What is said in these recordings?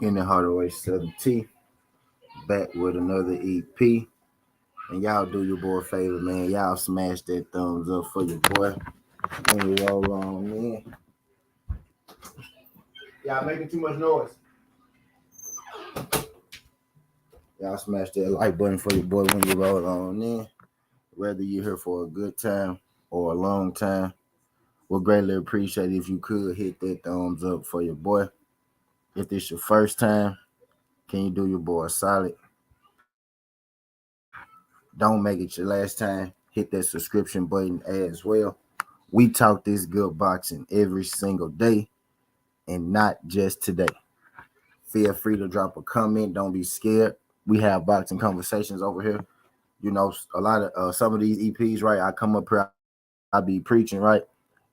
Skinny Hardaway 7T back with another EP. And y'all do your boy a favor, man. Y'all smash that thumbs up for your boy. When we roll on in. Y'all making too much noise. Y'all smash that like button for your boy when you roll on in. Whether you're here for a good time or a long time, we'll greatly appreciate it if you could hit that thumbs up for your boy. If this your first time, can you do your boy a solid? Don't make it your last time. Hit that subscription button as well. We talk this good boxing every single day and not just today. Feel free to drop a comment. Don't be scared. We have boxing conversations over here. You know, a lot of some of these EPs, right? I come up here, I be preaching, right?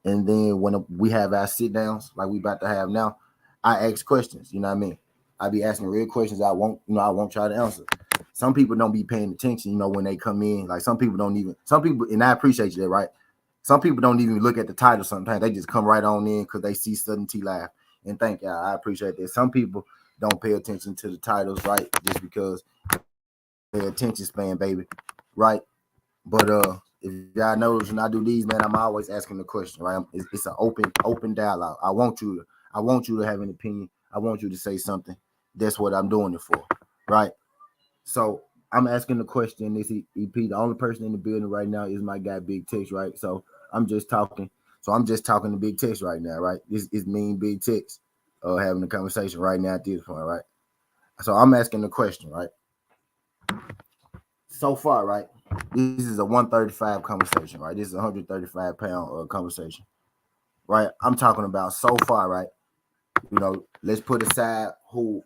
And then when we have our sit downs, like we about to have now, I ask questions. You know what I mean? I be asking real questions. I won't try to answer. Some people don't be paying attention, you know, when they come in. Like some people, and I appreciate you that, right? Some people don't even look at the title sometimes. They just come right on in because they see Sudden T live. And thank y'all. I appreciate that. Some people don't pay attention to the titles, right? Just because their attention span, baby. Right? But if y'all notice when I do these, man, I'm always asking the question, right? It's an open dialogue. I want you to have an opinion. I want you to say something. That's what I'm doing it for, right? So I'm asking the question in this EP. The only person in the building right now is my guy Big Tex, right? So I'm just talking. So I'm just talking to Big Tex right now, right? This is me and Big Tex having a conversation right now at this point, right? So I'm asking the question, right? So far, right? This is a 135 conversation, right? This is a 135-pound conversation, right? I'm talking about so far, right? You know, let's put aside who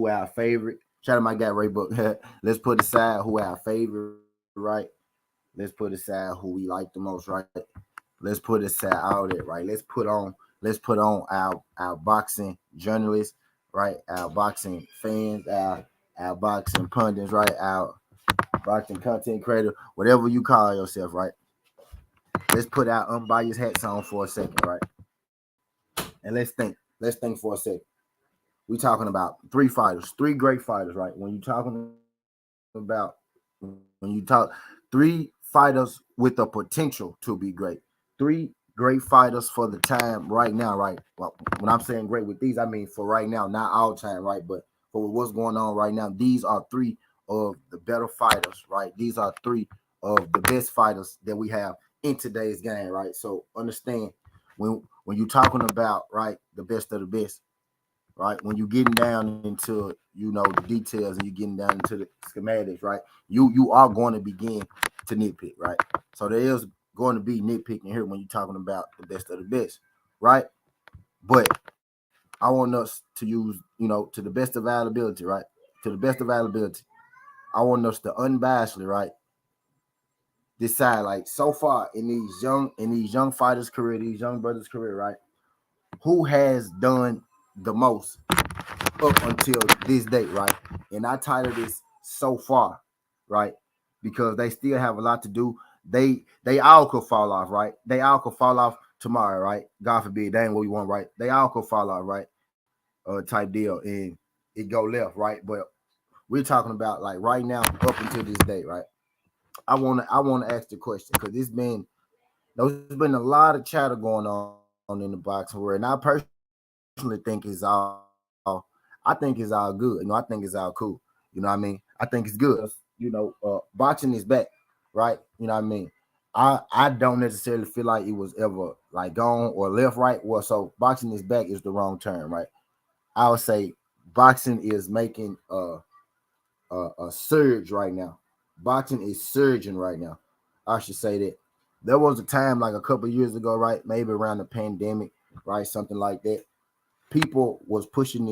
our favorite. Shout out my guy Ray Book. Let's put aside who our favorite, right? Let's put aside who we like the most, right? Let's put aside all that, right? Let's put on our boxing journalists, right? Our boxing fans, our boxing pundits, right? Our boxing content creator, whatever you call yourself, right? Let's put our unbiased hats on for a second, right? And let's think. Let's think for a second. We're talking about three great fighters, right? When you talk three fighters with the potential to be great, three great fighters for the time right now, right? Well, when I'm saying great with these, I mean for right now, not all time, right? But for what's going on right now, these are three of the better fighters, right? These are three of the best fighters that we have in today's game, right? So understand when you're talking about, right, the best of the best, right? When you're getting down into, the details and you're getting down into the schematics, right? You are going to begin to nitpick, right? So there is going to be nitpicking here when you're talking about the best of the best, right? But I want us to use, to the best of our ability, right? To the best of our ability. I want us to unbiasedly, right, decide, like, so far in these young fighters' career, these young brothers' career, right? Who has done the most up until this date, right? And I titled this so far, right? Because they still have a lot to do. They all could fall off, right? They all could fall off tomorrow, right? God forbid, that ain't what we want, right? They all could fall off, right? Type deal, and it go left, right? But we're talking about like right now up until this day, right? I wanna ask the question because there's been a lot of chatter going on in the boxing world, and I personally think it's all I think it's all good. I think it's all cool. You know what I mean? I think it's good. Boxing is back, right? You know what I mean? I don't necessarily feel like it was ever like gone or left, right? Well, so boxing is back is the wrong term, right? I would say boxing is making a surge right now. Boxing is surging right now. I should say that. There was a time like a couple years ago, right? Maybe around the pandemic, right? Something like that. People was pushing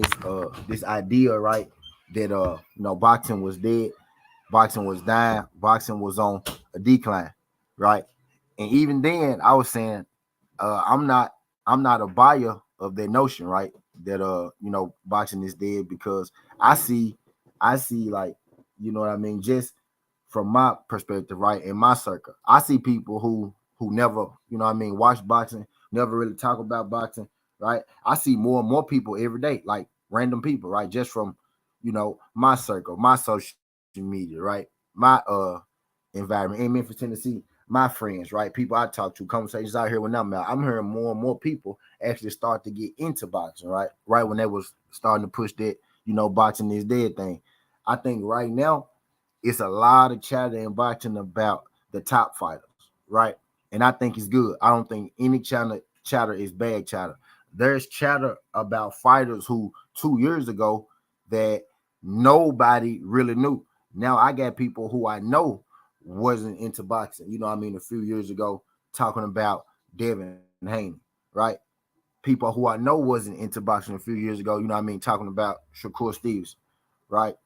this idea, right? That boxing was dead, boxing was dying, boxing was on a decline, right? And even then, I was saying, I'm not a buyer of that notion, right? That boxing is dead because I see, like, you know what I mean, just from my perspective, right, in my circle, I see people who never, watch boxing, never really talk about boxing, right? I see more and more people every day, like random people, right, just from my circle, my social media, right, my environment in Memphis, Tennessee, my friends, right, people I talk to, conversations out here when I'm out, I'm hearing more and more people actually start to get into boxing, right when they was starting to push that, boxing is dead thing. I think right now it's a lot of chatter in boxing about the top fighters, right? And I think it's good. I don't think any chatter is bad chatter. There's chatter about fighters who 2 years ago that nobody really knew. Now I got people who I know wasn't into boxing. A few years ago, talking about Devin Haney, right? People who I know wasn't into boxing a few years ago, talking about Shakur Stevens, right?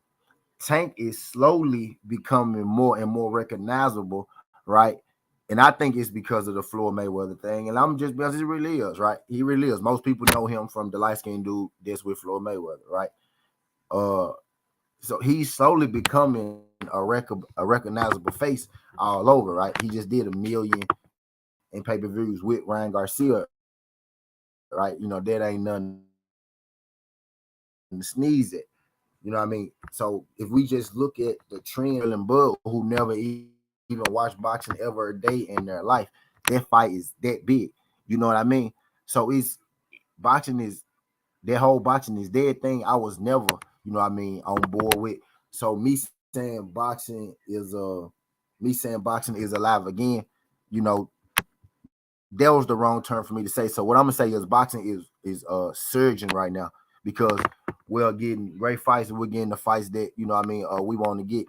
Tank is slowly becoming more and more recognizable, right? And I think it's because of the Floyd Mayweather thing. And I'm just because he really is, right? He really is. Most people know him from the light skinned dude that's with Floyd Mayweather, right? Uh, so he's slowly becoming a recognizable face all over, right? He just did 1 million in pay-per-views with Ryan Garcia, right? That ain't nothing to sneeze at. You know what I mean? So if we just look at the trend of Sterling Bud, who never even watched boxing ever a day in their life, that fight is that big. You know what I mean? So it's boxing is that whole boxing is dead thing. I was never, on board with. So me saying boxing is alive again, you know, that was the wrong term for me to say. So what I'm gonna say is boxing is surging right now because we're getting great fights and we're getting the fights that we want to get.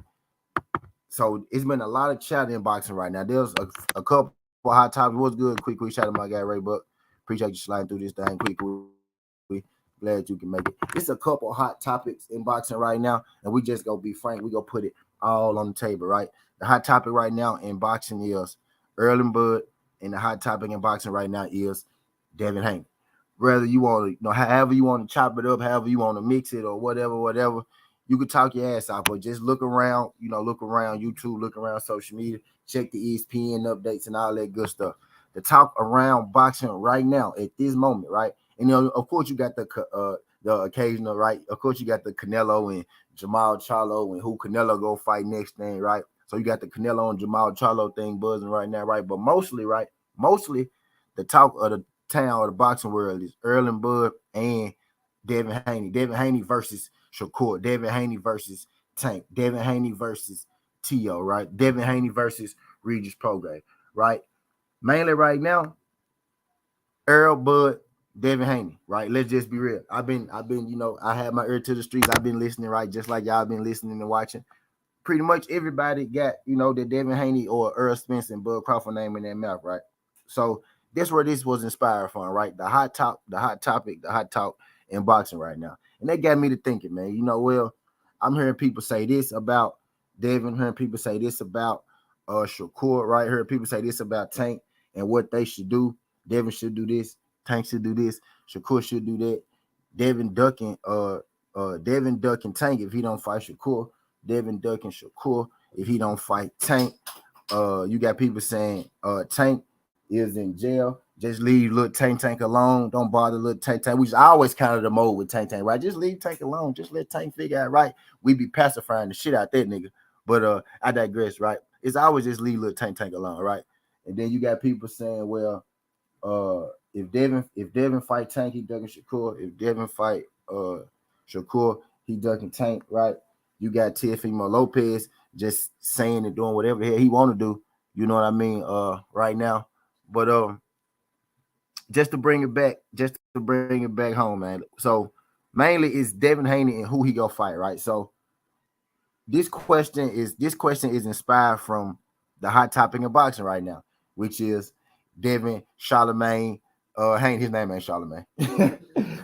So it's been a lot of chat in boxing right now. There's a couple hot topics. What's good? Quick shout out my guy Ray Buck. Appreciate you sliding through this thing quickly. Glad you can make it. It's a couple hot topics in boxing right now, and we just gonna be frank. We gonna put it all on the table, right? The hot topic right now in boxing is Erlen Bud, and the hot topic in boxing right now is Devin Haney. Whether you want to, however you want to chop it up, however you want to mix it, or whatever, you could talk your ass off, but just look around, look around YouTube, look around social media, check the ESPN updates and all that good stuff. The talk around boxing right now at this moment, right? And of course, you got the occasional, right? Of course, you got the Canelo and Jamal Charlo and who Canelo go fight next thing, right? So you got the Canelo and Jamal Charlo thing buzzing right now, right? But mostly, right? Mostly, the talk of the town or the boxing world is Erlen Bud and Devin Haney. Devin Haney versus Shakur. Devin Haney versus Tank. Devin Haney versus T.O., right? Devin Haney versus Regis Prograis, right? Mainly right now, Earl Bud, Devin Haney, right? Let's just be real. I've been, I had my ear to the streets. I've been listening, right? Just like y'all been listening and watching. Pretty much everybody got, the Devin Haney or Earl Spence and Bud Crawford name in their mouth, right? So that's where this was inspired from, right? The hot topic, the hot talk in boxing right now. And that got me to thinking, man, well, I'm hearing people say this about Devin, hearing people say this about Shakur, right? Hearing people say this about Tank and what they should do. Devin should do this, Tank should do this, Shakur should do that. Devin ducking Tank if he don't fight Shakur. Devin ducking Shakur if he don't fight Tank. You got people saying Tank is in jail. Just leave little Tank alone. Don't bother little Tank. We always counted the mode with Tank, right? Just leave Tank alone. Just let Tank figure out right. We be pacifying the shit out that nigga. But I digress, right? It's always just leave little Tank alone, right? And then you got people saying, well, if Devin fight Tank, he ducking Shakur. If Devin fight Shakur, he ducking Tank, right? You got Teofimo Lopez just saying and doing whatever the hell he want to do. You know what I mean? Right now, but just to bring it back, just to bring it back home, man. So mainly it's Devin Haney and who he go fight, right? So this question is inspired from the hot topic in boxing right now, which is Devin Charlemagne. Haney, his name ain't Charlemagne,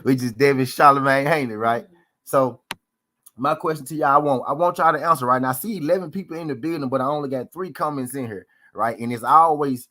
which is Devin Charlemagne Haney, right? So my question to y'all, I want y'all to answer right now. I see 11 people in the building, but I only got 3 comments in here, right? And it's always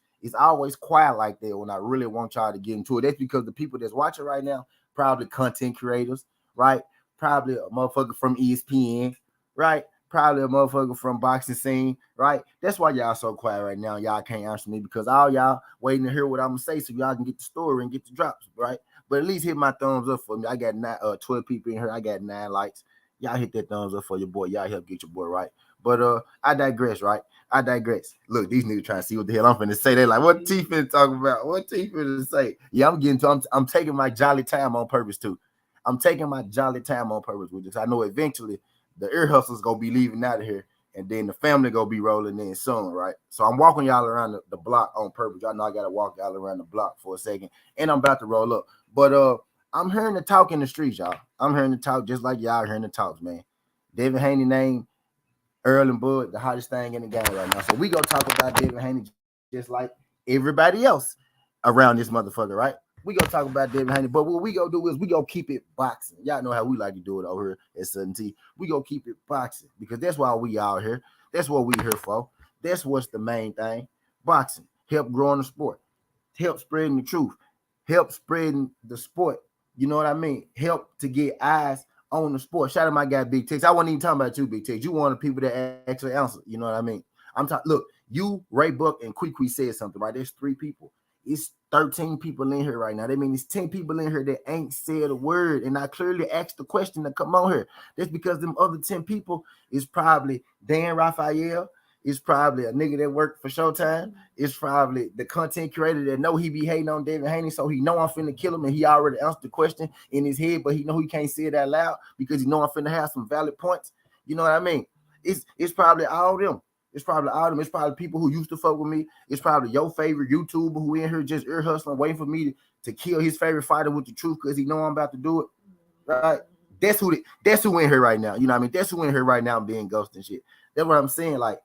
quiet like that when I really want y'all to get into it. That's because the people that's watching right now, probably content creators, right? Probably a motherfucker from ESPN, right? Probably a motherfucker from boxing scene, right? That's why y'all so quiet right now. Y'all can't answer me because all y'all waiting to hear what I'm gonna say so y'all can get the story and get the drops, right? But at least hit my thumbs up for me. I got 12 people in here. I got 9 likes. Y'all hit that thumbs up for your boy. Y'all help get your boy right. But I digress, right? I digress. Look, these niggas trying to see what the hell I'm finna say. They like, what T finna talk about? What T finna say? Yeah, I'm taking my jolly time on purpose too. I'm taking my jolly time on purpose with this. I know eventually the ear hustles gonna be leaving out of here, and then the family gonna be rolling in soon, right? So I'm walking y'all around the block on purpose. Y'all know I gotta walk y'all around the block for a second, and I'm about to roll up. But I'm hearing the talk in the streets, y'all. I'm hearing the talk just like y'all hearing the talks, man. Devin Haney name, Earl and Bud, the hottest thing in the game right now. So we gonna talk about Devin Haney just like everybody else around this motherfucker, right? We gonna talk about Devin Haney, but what we gonna do is we gonna keep it boxing. Y'all know how we like to do it over here at Sudden T. We gonna keep it boxing because that's why we out here. That's what we here for. That's what's the main thing. Boxing help growing the sport, help spreading the truth, help spreading the sport. You know what I mean? Help to get eyes on the sport. Shout out my guy Big Tix. I wasn't even talking about you, Big Tix. You one of the people that actually answer. You know what I mean? I'm talking. Look, you, Ray Buck, and Quick said something, right? There's 3 people. It's 13 people in here right now. That means it's 10 people in here that ain't said a word. And I clearly asked the question to come on here. That's because them other 10 people is probably Dan Raphael. It's probably a nigga that worked for Showtime. It's probably the content creator that know he be hating on Devin Haney, so he know I'm finna kill him, and he already answered the question in his head, but he know he can't say it out loud because he know I'm finna have some valid points. You know what I mean? It's probably all them. It's probably all them. It's probably people who used to fuck with me. It's probably your favorite YouTuber who in here just ear hustling, waiting for me to kill his favorite fighter with the truth because he know I'm about to do it. Right? That's who in here right now. You know what I mean? That's who in here right now being ghost and shit. That's what I'm saying. Like,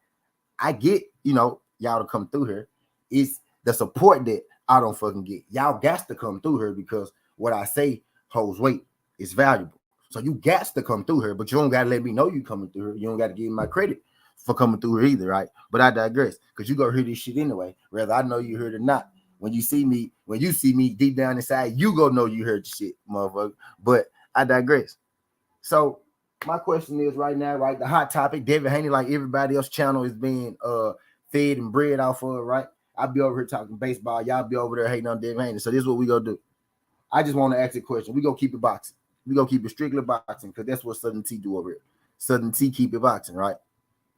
I get, y'all to come through here. It's the support that I don't fucking get. Y'all got to come through here because what I say holds weight. It's valuable. So you got to come through here, but you don't got to let me know you coming through here. You don't got to give me my credit for coming through here either, right? But I digress because you go hear this shit anyway, whether I know you heard it or not. When you see me deep down inside, you go know you heard the shit, motherfucker. But I digress. So my question is right now, right? The hot topic, Devin Haney, like everybody else channel is being fed and bred off of, right? I'll be over here talking baseball. Y'all be over there hating on Devin Haney. So this is what we gonna do. I just want to ask a question. We gonna keep it boxing. We gonna keep it strictly boxing because that's what Southern T do over here. Southern T keep it boxing, right?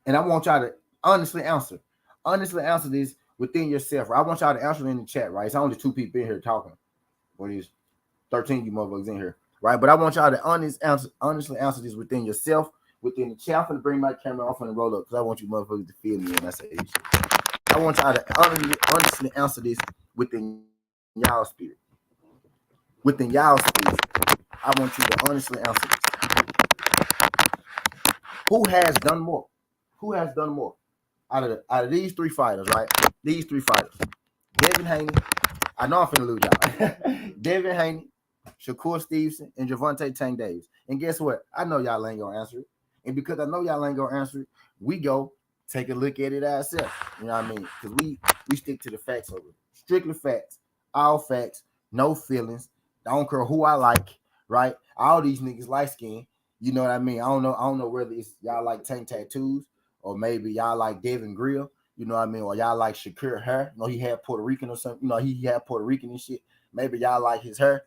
And I want y'all to honestly answer. Honestly answer this within yourself. Right? I want y'all to answer in the chat, right? It's only 2 people in here talking. What is 13 you motherfuckers in here, right? But I want y'all to honestly answer this within yourself, within the chat. I'm gonna bring my camera off and roll up because I want you motherfuckers to feel me when I say this shit. I want y'all to honestly answer this within y'all spirit. Within y'all spirit, I want you to honestly answer this. Who has done more? Who has done more out of these 3 fighters, right? These 3 fighters. Devin Haney. I know I'm finna lose y'all. Devin Haney, Shakur Stevenson, and Javante Tank Davis. And guess what? I know y'all ain't gonna answer it. And because I know y'all ain't gonna answer it, we go take a look at it ourselves. You know what I mean? Because we stick to the facts over it. Strictly facts, all facts, no feelings. I don't care who I like, right? All these niggas light skin. You know what I mean? I don't know whether it's y'all like Tank tattoos or maybe y'all like Devin Grill. You know what I mean? Or y'all like Shakur hair. You know, he had Puerto Rican or something. You know, he had Puerto Rican and shit. Maybe y'all like his hair.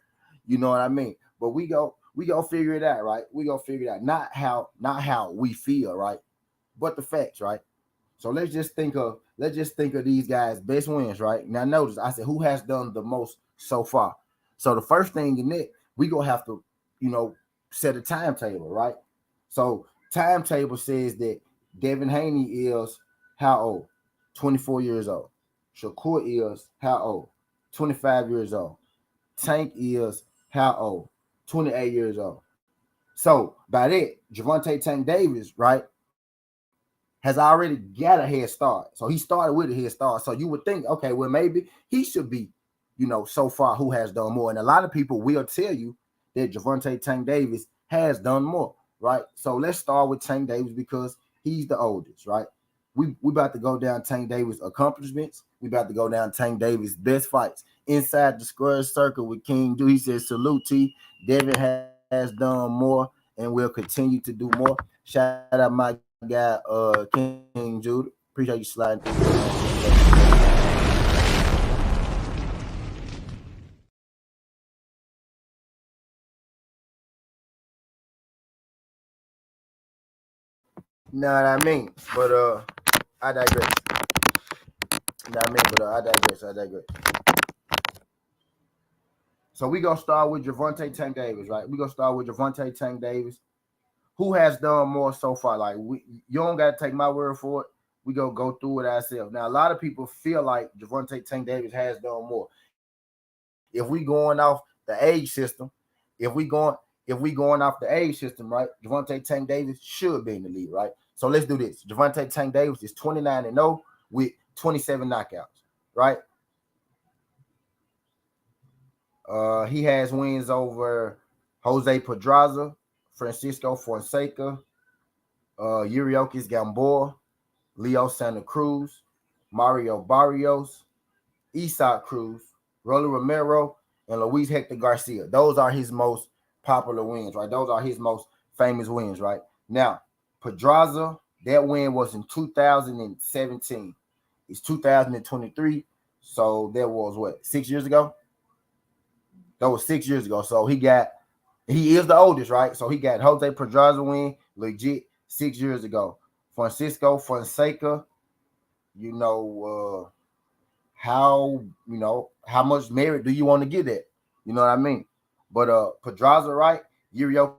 You know what I mean? But we go figure it out, right? We go figure it out. Not how we feel, right? But the facts, right? So let's just think of these guys' best wins, right? Now notice I said who has done the most so far. So the first thing in it, we gonna have to, set a timetable, right? So timetable says that Devin Haney is how old? 24 years old. Shakur is how old? 25 years old. Tank is how old? 28 years old. So by that, Javante Tank Davis, right, has already got a head start. So he started with a head start. So you would think, okay, well, maybe he should be, so far who has done more. And a lot of people will tell you that Javante Tank Davis has done more, right? So let's start with Tank Davis because he's the oldest, right? We about to go down Tank Davis accomplishments. We about to go down Tank Davis best fights inside the square circle with King Do. He says salute T. Devin has done more and will continue to do more. Shout out my guy King Judah. Appreciate you sliding through. Know what I mean? But I digress. Know what I mean? But I digress. So we gonna start with Javante Tank Davis, right? We gonna start with Javante Tank Davis, who has done more so far. Like you don't gotta take my word for it. We gonna go through it ourselves. Now a lot of people feel like Javante Tank Davis has done more. If we going off the age system, if we going if we going off the age system, right? Javante Tank Davis should be in the league, right? So let's do this. Javante Tank Davis is 29-0 with 27 knockouts, right? He has wins over Jose Pedraza, Francisco Fonseca, Yuriokis Gamboa, Leo Santa Cruz, Mario Barrios, Isak Cruz, Rolly Romero, and Luis Hector Garcia. Those are his most popular wins, right? Those are his most famous wins, right? Now, Pedraza, that win was in 2017. It's 2023. So that was what, 6 years ago? That was 6 years ago. So he is the oldest, right? So he got Jose Pedraza win legit 6 years ago. Francisco Fonseca, you know, how much merit do you want to give that? You know what I mean? But Pedraza, right? Yuriokis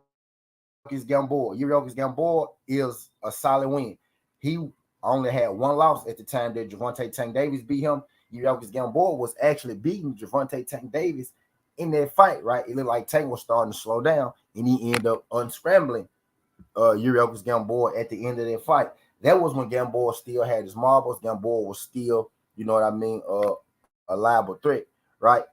Gamboa. Yuriokis Gamboa is a solid win. He only had one loss at the time that Javante Tank Davis beat him. Yuriokis Gamboa was actually beating Javante Tank Davis in that fight, right? It looked like Tank was starting to slow down, and he ended up unscrambling Yuriokis Gamboa at the end of that fight. That was when Gamboa still had his marbles. Gamboa was still, you know what I mean, a liable threat, right?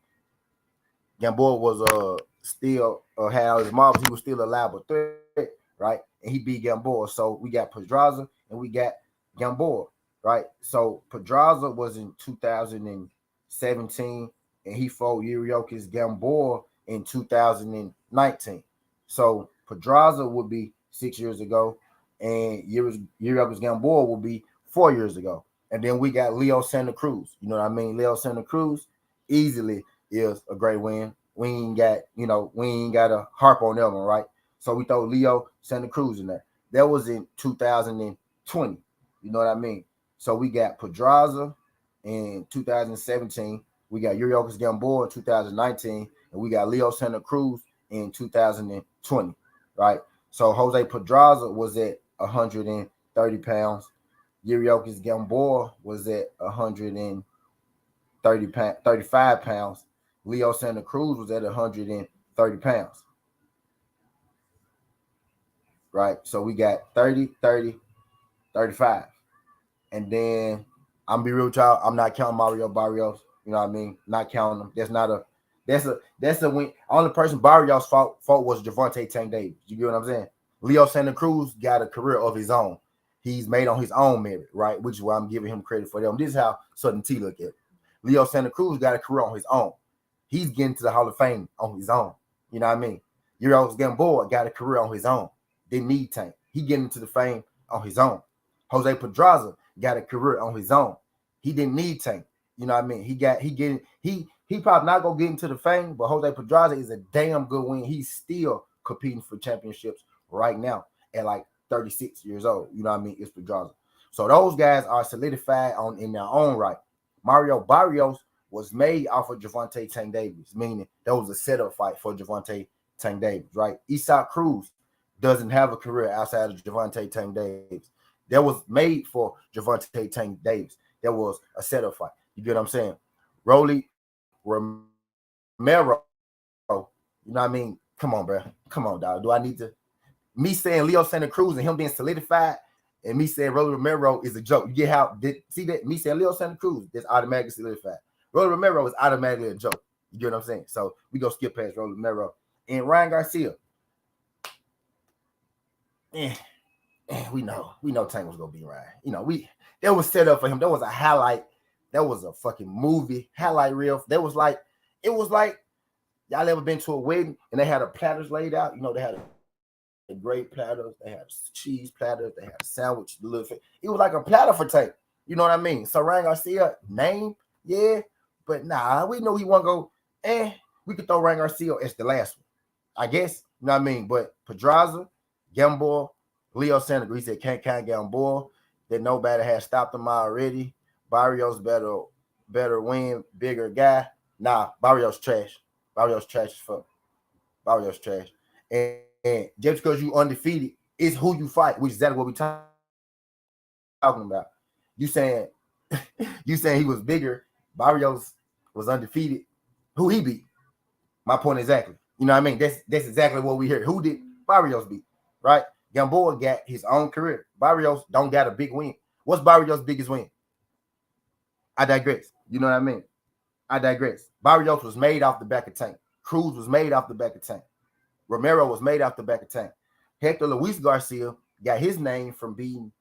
Gamboa was still had all his marbles. He was still a liable threat, right? And he beat Gamboa. So we got Pedraza and we got Gamboa, right? So Pedraza was in 2017 and he fought Yuriokis Gamboa in 2019. So Pedraza would be 6 years ago, and Yuriokis Gamboa will be 4 years ago. And then we got Leo Santa Cruz. You know what I mean? Leo Santa Cruz easily is a great win. We ain't got to harp on that one, right? So we throw Leo Santa Cruz in there. That was in 2020. You know what I mean? So we got Pedraza in 2017. We got Yuriokis Gamboa in 2019, and we got Leo Santa Cruz in 2020, right? So Jose Pedraza was at 130 pounds. Yuriokis Gamboa was at 35 pounds. Leo Santa Cruz was at 130 pounds, right? So we got 30, 30, 35. And then I'm be real with y'all, I'm not counting Mario Barrios. You know what I mean? Not counting them. That's a win. Only person Barrios fought was Javante Tank Davis. You get what I'm saying? Leo Santa Cruz got a career of his own. He's made on his own merit, right? Which is why I'm giving him credit for them. This is how Sudden T look at it. Leo Santa Cruz got a career on his own. He's getting to the Hall of Fame on his own. You know what I mean? Yuriokis Gamboa got a career on his own. Didn't need Tank. He getting to the fame on his own. Jose Pedraza got a career on his own. He didn't need Tank. You know what I mean? He probably not gonna get into the fame, but Jose Pedraza is a damn good win. He's still competing for championships right now at like 36 years old. You know what I mean? It's Pedraza. So those guys are solidified in their own right. Mario Barrios was made off of Javante Tank Davis, meaning that was a setup fight for Javante Tank Davis, right? Isak Cruz doesn't have a career outside of Gervonta Tank Davis. That was made for Gervonta Tank Davis. That was a setup fight. You get what I'm saying? Rolly Romero, you know what I mean? Come on, bro. Come on, dog. Do I need to? Me saying Leo Santa Cruz and him being solidified, and me saying Rolly Romero is a joke. You get how? See that? Me saying Leo Santa Cruz, that's automatically solidified. Rolly Romero is automatically a joke. You get what I'm saying? So we go skip past Rolly Romero and Ryan Garcia. We know Tank was gonna be Ryan. You know, that was set up for him. That was a highlight. That was a fucking movie highlight reel. That was like, it was like y'all ever been to a wedding and they had the platters laid out. You know, they had the great platters, they had cheese platters, they had a sandwich. It was like a platter for Tank. You know what I mean? So Ryan Garcia name, yeah, but nah, we know he won't go. We could throw Ryan Garcia as the last one, I guess. You know what I mean? But Pedraza, Gamboa, Leo Santa Cruz, he said can't Gamboa, that nobody has stopped him already. Barrios better win, bigger guy. Nah, Barrios trash. Barrios trash as fuck. Barrios trash. And just because you undefeated is who you fight, which is exactly what we're talking about. You saying he was bigger. Barrios was undefeated. Who he beat? My point exactly. You know what I mean? That's exactly what we heard. Who did Barrios beat? Right? Gamboa got his own career. Barrios don't got a big win. What's Barrios' biggest win? I digress. You know what I mean? I digress. Barrios was made off the back of Tank. Cruz was made off the back of Tank. Romero was made off the back of Tank. Hector Luis Garcia got his name from beating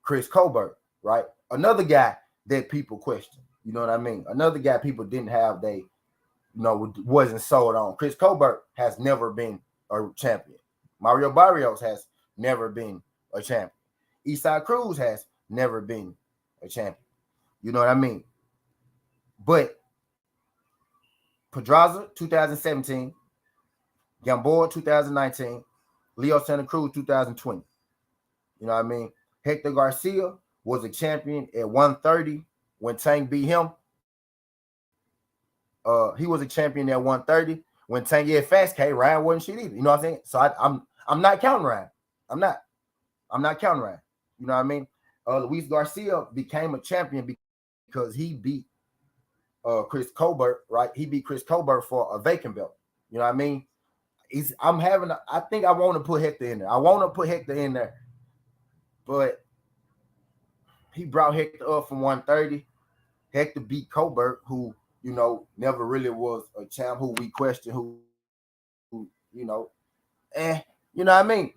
Chris Colbert, right? Another guy that people question. You know what I mean? Another guy people didn't have, they, you know, wasn't sold on. Chris Colbert has never been a champion. Mario Barrios has never been a champion. Isak Cruz has never been a champion. You know what I mean? But Pedraza, 2017, Gamboa, 2019, Leo Santa Cruz, 2020. You know what I mean? Hector Garcia was a champion at 130 when Tank beat him. He was a champion at 130 when Tank had fast K. Ryan wasn't shit either. You know what I'm saying? So I'm not counting Ryan. I'm not counting Ryan. You know what I mean? Luis Garcia became a champion because he beat Chris Colbert, right? He beat Chris Colbert for a vacant belt. You know what I mean? I think I want to put Hector in there. But he brought Hector up from 130. Hector beat Colbert, who, you know, never really was a champ, who we question, who you know, you know what I mean?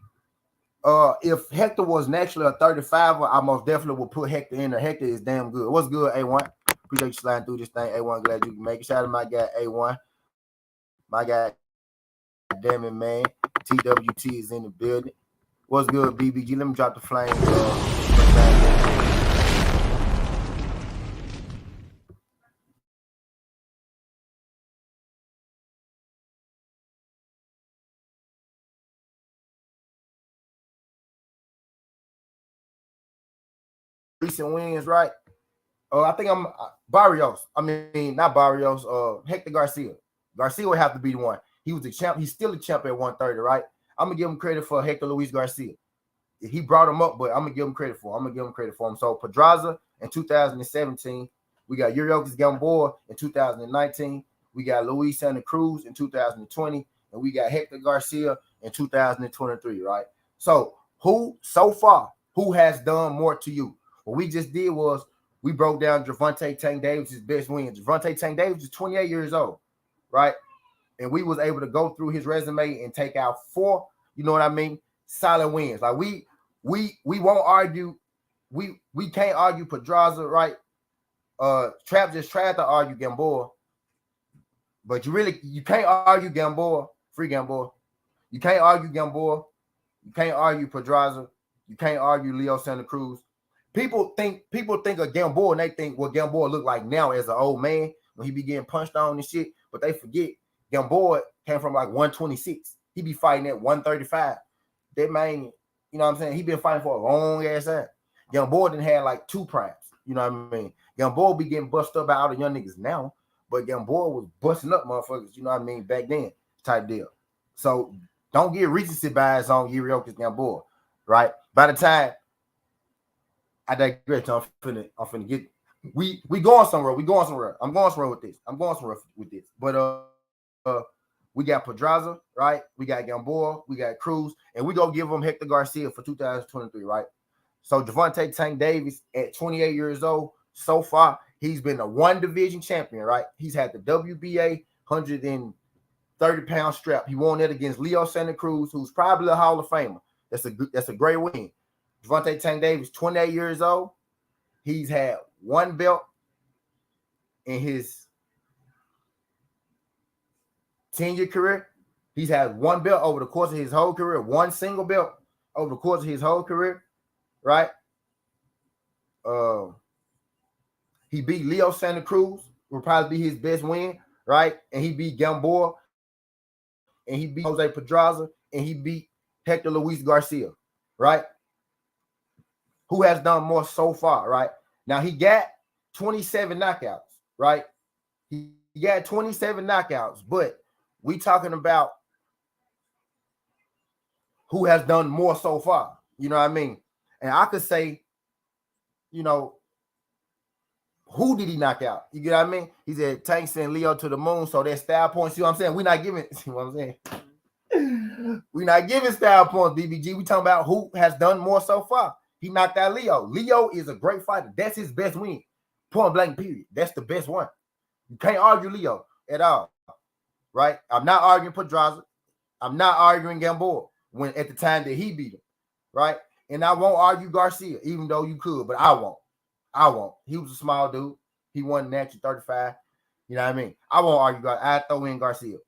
If Hector was naturally a 35er, I most definitely would put Hector in there. Hector is damn good. What's good, A1? Appreciate you sliding through this thing, A1. Glad you can make it. Shout out to my guy, A1. My guy, damn it, man. TWT is in the building. What's good, BBG? Let me drop the flame. Recent wins, right? I think I'm Barrios. I mean, not Barrios. Hector Garcia. Garcia would have to be the one. He was the champ. He's still a champ at 130, right? I'm gonna give him credit for Hector Luis Garcia. He brought him up, but I'm gonna give him credit for him. So Pedraza in 2017, we got Yuriokis Gamboa in 2019, we got Luis Santa Cruz in 2020, and we got Hector Garcia in 2023, right? So who has done more to you? What we just did was we broke down Gervonta Tank Davis' best wins. Gervonta Tank Davis is 28 years old, right? And we was able to go through his resume and take out 4, you know what I mean, solid wins. Like we won't argue. We can't argue Pedraza, right? Trap just tried to argue Gamboa, but you can't argue Gamboa. Free Gamboa. You can't argue Gamboa. You can't argue Pedraza. You can't argue Leo Santa Cruz. People think of Gamboa and they think what Gamboa look like now as an old man when he be getting punched on and shit, but they forget Gamboa came from like 126. He be fighting at 135. That man, you know what I'm saying? He been fighting for a long ass time. Gamboa didn't have like 2 primes. You know what I mean? Gamboa be getting busted up by all the young niggas now, but Gamboa was busting up motherfuckers, you know what I mean, back then. type deal. So don't get recency bias on Yuriorkis Gamboa, right? By the time I digress, I'm finna get we going somewhere. We going somewhere. I'm going somewhere with this. But we got Pedraza, right? We got Gamboa, we got Cruz, and we go give them Hector Garcia for 2023, right? So Devontae Tank Davis at 28 years old, so far, he's been a one division champion, right? He's had the WBA 130-pound strap. He won that against Leo Santa Cruz, who's probably a Hall of Famer. That's a great win. Devontae Tank Davis, 28 years old. He's had one belt in his 10-year career. He's had one belt over the course of his whole career, one single belt over the course of his whole career, right? He beat Leo Santa Cruz, will probably be his best win, right? And he beat Gamboa, and he beat Jose Pedraza, and he beat Hector Luis Garcia, right? Who has done more so far, right? Now he got 27 knockouts, right? He got 27 knockouts, but we talking about who has done more so far. You know what I mean? And I could say, you know, who did he knock out? You get what I mean? He said Tank sent Leo to the moon, so that style points. See what I'm saying? We're not giving. See what I'm saying? We're not giving style points, BBG. We talking about who has done more so far. He knocked out Leo. Leo is a great fighter. That's his best win. Point blank, period. That's the best one. You can't argue Leo at all, right? I'm not arguing Pedraza. I'm not arguing Gamboa when at the time that he beat him, right? And I won't argue Garcia, even though you could, but I won't. He was a small dude. He won natural 35. You know what I mean? I won't argue Garcia. I throw in Garcia. You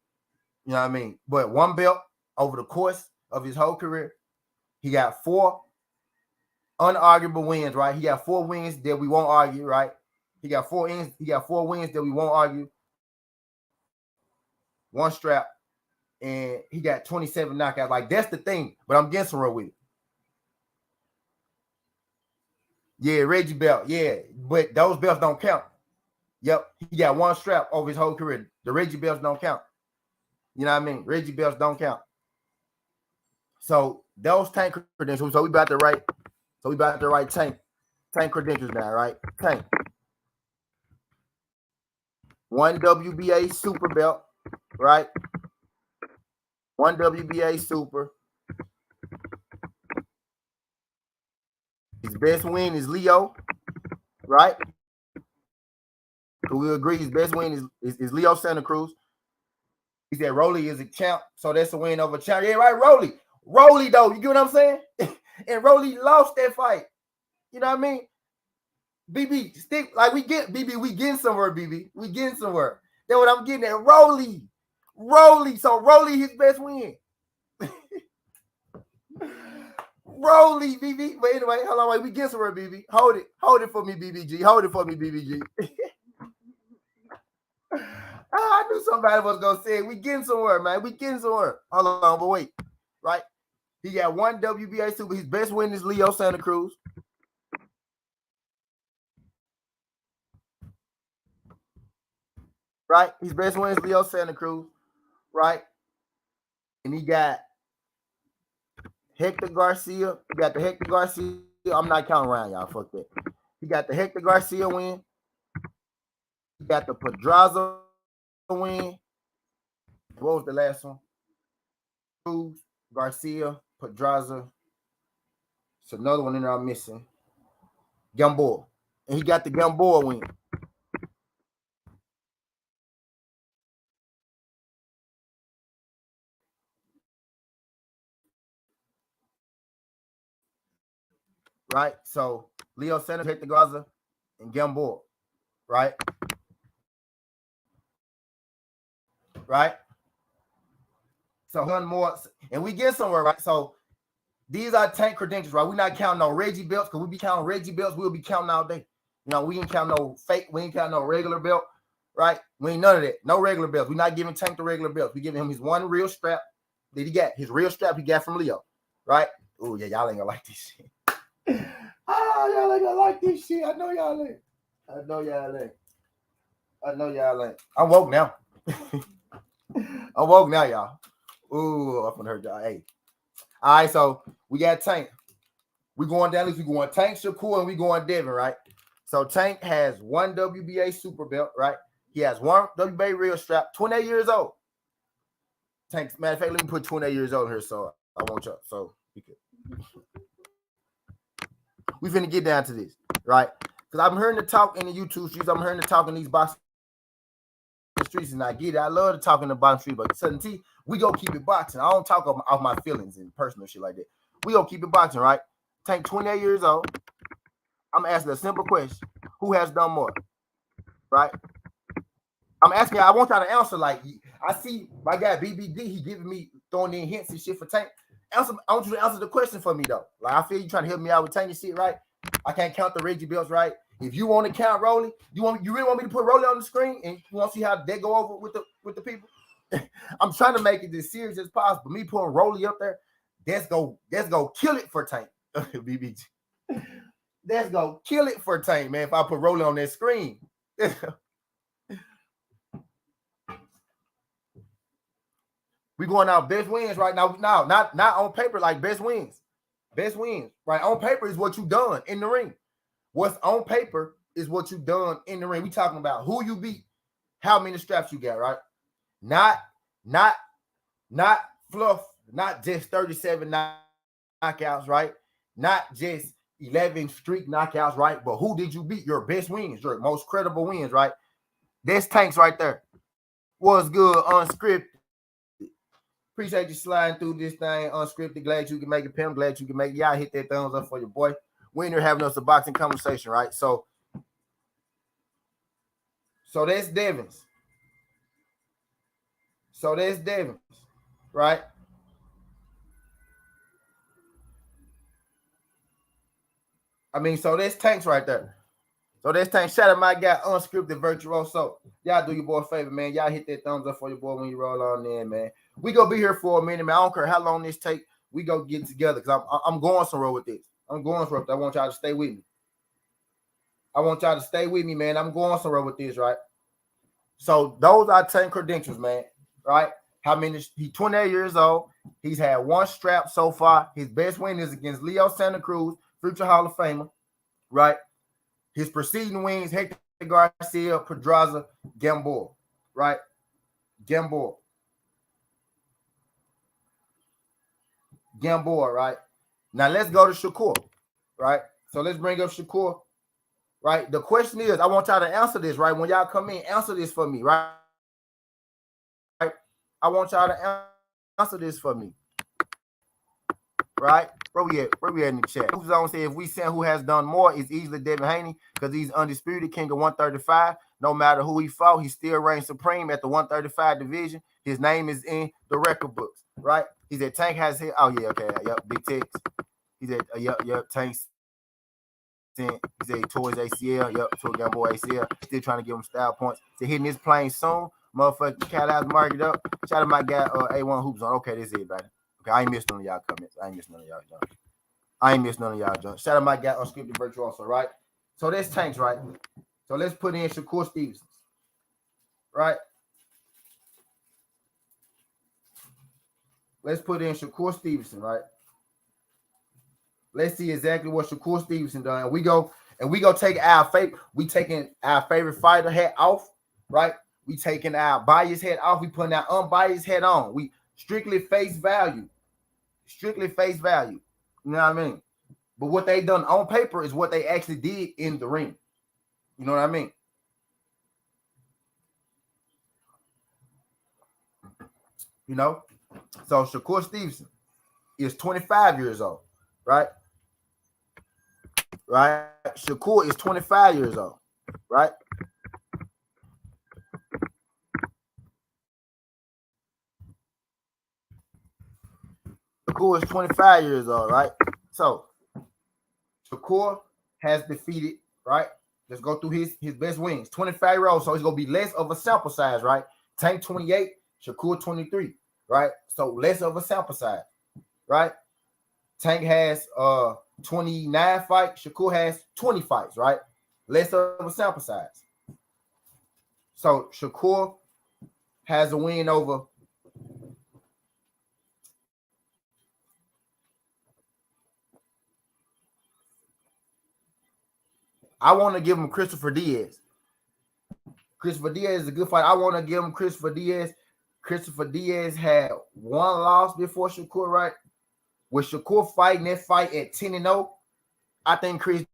know what I mean? But one belt over the course of his whole career, he got 4 unarguable wins, right? He got 4 wins that we won't argue, right? He got 4 wins. He got 4 wins that we won't argue. 1 strap, and he got 27 knockouts. Like, that's the thing. But I'm getting somewhere with it. Yeah, Reggie belt. Yeah, but those belts don't count. Yep, he got 1 strap over his whole career. The Reggie belts don't count. You know what I mean? Reggie belts don't count. So those Tank credentials. So we about to write Tank credentials now, right? Tank. 1 WBA super belt, right? 1 WBA super. His best win is Leo, right? So we agree his best win is Leo Santa Cruz. He said Rolly is a champ, so that's a win over champ. Yeah, right, Rolly. Rolly, though, you get what I'm saying? And Rolly lost that fight. You know what I mean? BB, stick like we getting somewhere, BB. We getting somewhere. That's what I'm getting at. Rolly. So Rolly his best win. Rolly, BB. But anyway, hold on, wait. We get somewhere, BB. Hold it for me, BBG. Hold it for me, BBG. I knew somebody was gonna say it. We getting somewhere, man. We getting somewhere. Hold on, but wait. Right? He got 1 WBA super. His best win is Leo Santa Cruz. Right? His best win is Leo Santa Cruz. Right? And he got Hector Garcia. He got the Hector Garcia. I'm not counting around, y'all. Fuck that. He got the Hector Garcia win. He got the Pedraza win. What was the last one? Cruz, Garcia, Pedraza. It's another one in there I'm missing. Gamboa. And he got the Gamboa win. Right? So Leo Santa, Hector Garza, and Gamboa. Right? Right? So one more, and we get somewhere, right? So these are Tank credentials, right? We're not counting no Reggie belts, because we be counting Reggie belts, we'll be counting all day. You know, we ain't count no fake, we ain't count no regular belt, right? We ain't none of that. No regular belts. We're not giving Tank the regular belts. We giving him his 1 real strap that he got, his real strap he got from Leo, right? Oh, yeah, y'all ain't gonna like this shit. Y'all ain't gonna like this shit. I know y'all ain't. I'm woke now. I'm woke now, y'all. Ooh, I'm gonna hurt y'all. Hey. All right, so we got Tank. We going down this. We going Tank, Shakur, and we going Devin, right? So Tank has one WBA super belt, right? He has one WBA real strap, 28 years old. Tank, matter of fact, let me put 28 years old here, so I want y'all. So we finna get down to this, right? Because I'm hearing the talk in the YouTube streets. I'm hearing the talk in these boxing streets, and I get it. I love to talk in the boxing street, but certainty, we go keep it boxing. I don't talk off my feelings and personal shit like that. We go keep it boxing, right? Tank, 28 years old. I'm asking a simple question: who has done more, right? I'm asking. I want y'all to answer. Like I see my guy BBD, he giving me throwing in hints and shit for Tank. Answer. I want you to answer the question for me though. Like I feel you trying to help me out with Tank and shit, right? I can't count the Reggie belts, right? If you want to count Rolly, you really want me to put Rolly on the screen and you want to see how they go over with the people? I'm trying to make it as serious as possible. Me putting Rolly up there, let's go kill it for Tank. BBG. Let's go kill it for Tank, man. If I put Rolly on that screen. We going out best wins right now. Not on paper, like best wins. Best wins. Right. On paper is what you done in the ring. What's on paper is what you done in the ring. We talking about who you beat, how many straps you got, right? Not fluff, not just 37 knockouts, right? Not just 11 streak knockouts, right? But who did you beat? Your best wins, your most credible wins, right? This Tanks right there. Was good, unscripted. Appreciate you sliding through this thing, unscripted. Glad you can make it, Pim. Glad you can make it. Y'all hit that thumbs up for your boy. We in here having us a boxing conversation, right? So that's Devin's. Right? I mean, so that's Tanks right there. So that's Tank. Shout out my guy, unscripted virtuoso. Y'all do your boy a favor, man. Y'all hit that thumbs up for your boy when you roll on in, man. We gonna be here for a minute, man. I don't care how long this take. We go get together because I'm going somewhere with this. I'm going somewhere. I want y'all to stay with me. Man. I'm going somewhere with this, right? So those are Tank credentials, man. Right? How many? He's 28 years old. He's had one strap so far. His best win is against Leo Santa Cruz, future Hall of Famer. Right? His preceding wins, Hector Garcia, Pedraza, Gamboa, right? Gamboa, right? Now let's go to Shakur, right? So let's bring up Shakur, right? The question is, I want y'all to answer this, right? When y'all come in, answer this for me, right? I want y'all to answer this for me, right? Where we at in the chat? Who's on say if we saying who has done more, it's easily Devin Haney because he's undisputed king of 135. No matter who he fought, he still reigns supreme at the 135 division. His name is in the record books, right? He said Tank has hit. Oh yeah, okay, yep, big text. He said, yep, Tank. He said he tore his ACL. Yep, tore Gamboa ACL. Still trying to give him style points. So hitting his plane soon. Motherfucking cat out market up. Shout out my guy A1 Hoops on. Okay, this is it, buddy. Okay, I ain't missed none of y'all comments. I ain't missed none of y'all junk. Shout out my guy unscripted virtuoso, right? So that's Tanks, right? So let's put in Shakur Stevenson, right? Let's put in Shakur Stevenson, right? Let's see exactly what Shakur Stevenson done. We go take our favorite. We taking our favorite fighter hat off, right? We taking our biased head off. We putting our unbiased head on. We strictly face value. You know what I mean? But what they done on paper is what they actually did in the ring. You know what I mean? You know? So Shakur Stevenson is 25 years old, right? Right? Shakur is 25 years old, right? Shakur is 25 years old, right? So Shakur has defeated, right? Let's go through his best wins. 25-year-old, so it's gonna be less of a sample size, right? Tank 28, Shakur 23, right? So less of a sample size, right? Tank has 29 fights, Shakur has 20 fights, right? Less of a sample size. So Shakur has a win over I want to give him Christopher Diaz. Christopher Diaz is a good fight. I want to give him Christopher Diaz. Christopher Diaz had one loss before Shakur, right? With Shakur fighting that fight at 10-0, I think Chris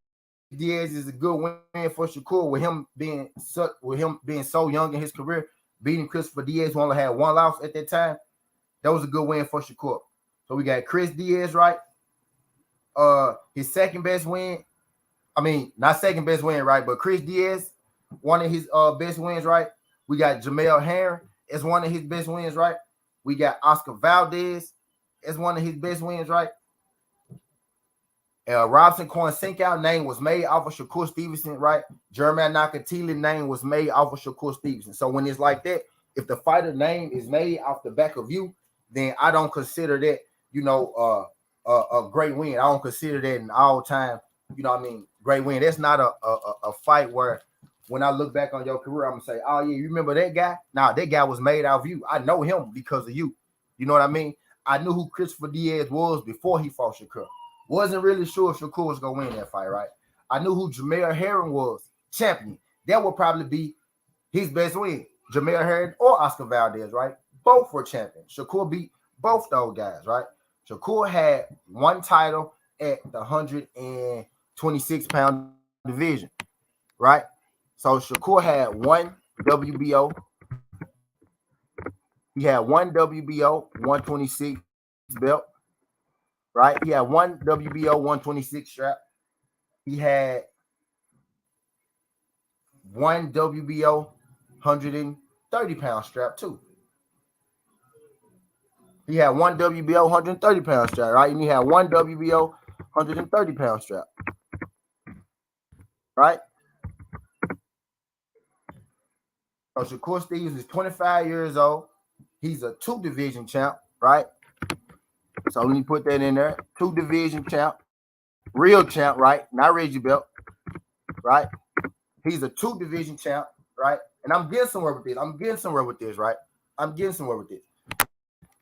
Diaz is a good win for Shakur with him being so young in his career, beating Christopher Diaz, who only had one loss at that time. That was a good win for Shakur. So we got Chris Diaz, right? His second best win. I mean, not second best win, right? But Chris Diaz, one of his best wins, right? We got Jamel Herring as one of his best wins, right? We got Oscar Valdez as one of his best wins, right? Robson Kornsinkow name was made off of Shakur Stevenson, right? Jeremiah Nakatili name was made off of Shakur Stevenson. So when it's like that, if the fighter name is made off the back of you, then I don't consider that, a great win. I don't consider that an all-time, great win. That's not a fight where when I look back on your career, I'm going to say, oh, yeah, you remember that guy? Nah, that guy was made out of you. I know him because of you. You know what I mean? I knew who Christopher Diaz was before he fought Shakur. Wasn't really sure if Shakur was going to win that fight, right? I knew who Jamel Herring was, champion. That would probably be his best win. Jamel Herring or Oscar Valdez, right? Both were champions. Shakur beat both those guys, right? Shakur had one title at the 126-pound division, right? So Shakur had one WBO. He had one WBO 126 belt, right? He had one WBO 126 strap. He had one WBO 130-pound strap too. He had one WBO 130-pound strap, right? And he had one WBO 130-pound strap, right? So Shakur Stevens is 25 years old. He's a 2-division champ, right? So let me put that in there. 2-division champ, real champ, right? Not Reggie Belt, right? He's a 2-division champ, right? And I'm getting somewhere with this. Right?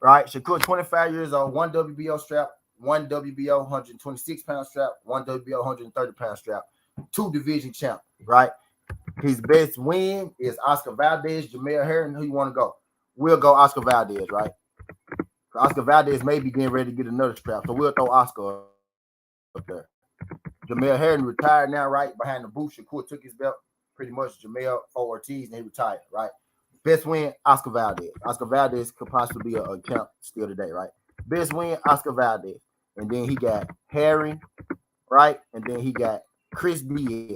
Right? Shakur, 25 years old, one WBO strap, one WBO 126-pound strap, one WBO 130-pound strap, 2-division champ, right? His best win is Oscar Valdez, Jamel Herring. Who you want to go? We'll go Oscar Valdez, right? Oscar Valdez may be getting ready to get another strap, so we'll throw Oscar up there. Jamel Herring retired now, right? Behind the booth, Shakur took his belt. Pretty much Jamel fought Ortiz and he retired, right? Best win, Oscar Valdez. Oscar Valdez could possibly be a champ still today, right? Best win, Oscar Valdez. And then he got Herring, right? And then he got Chris Diaz.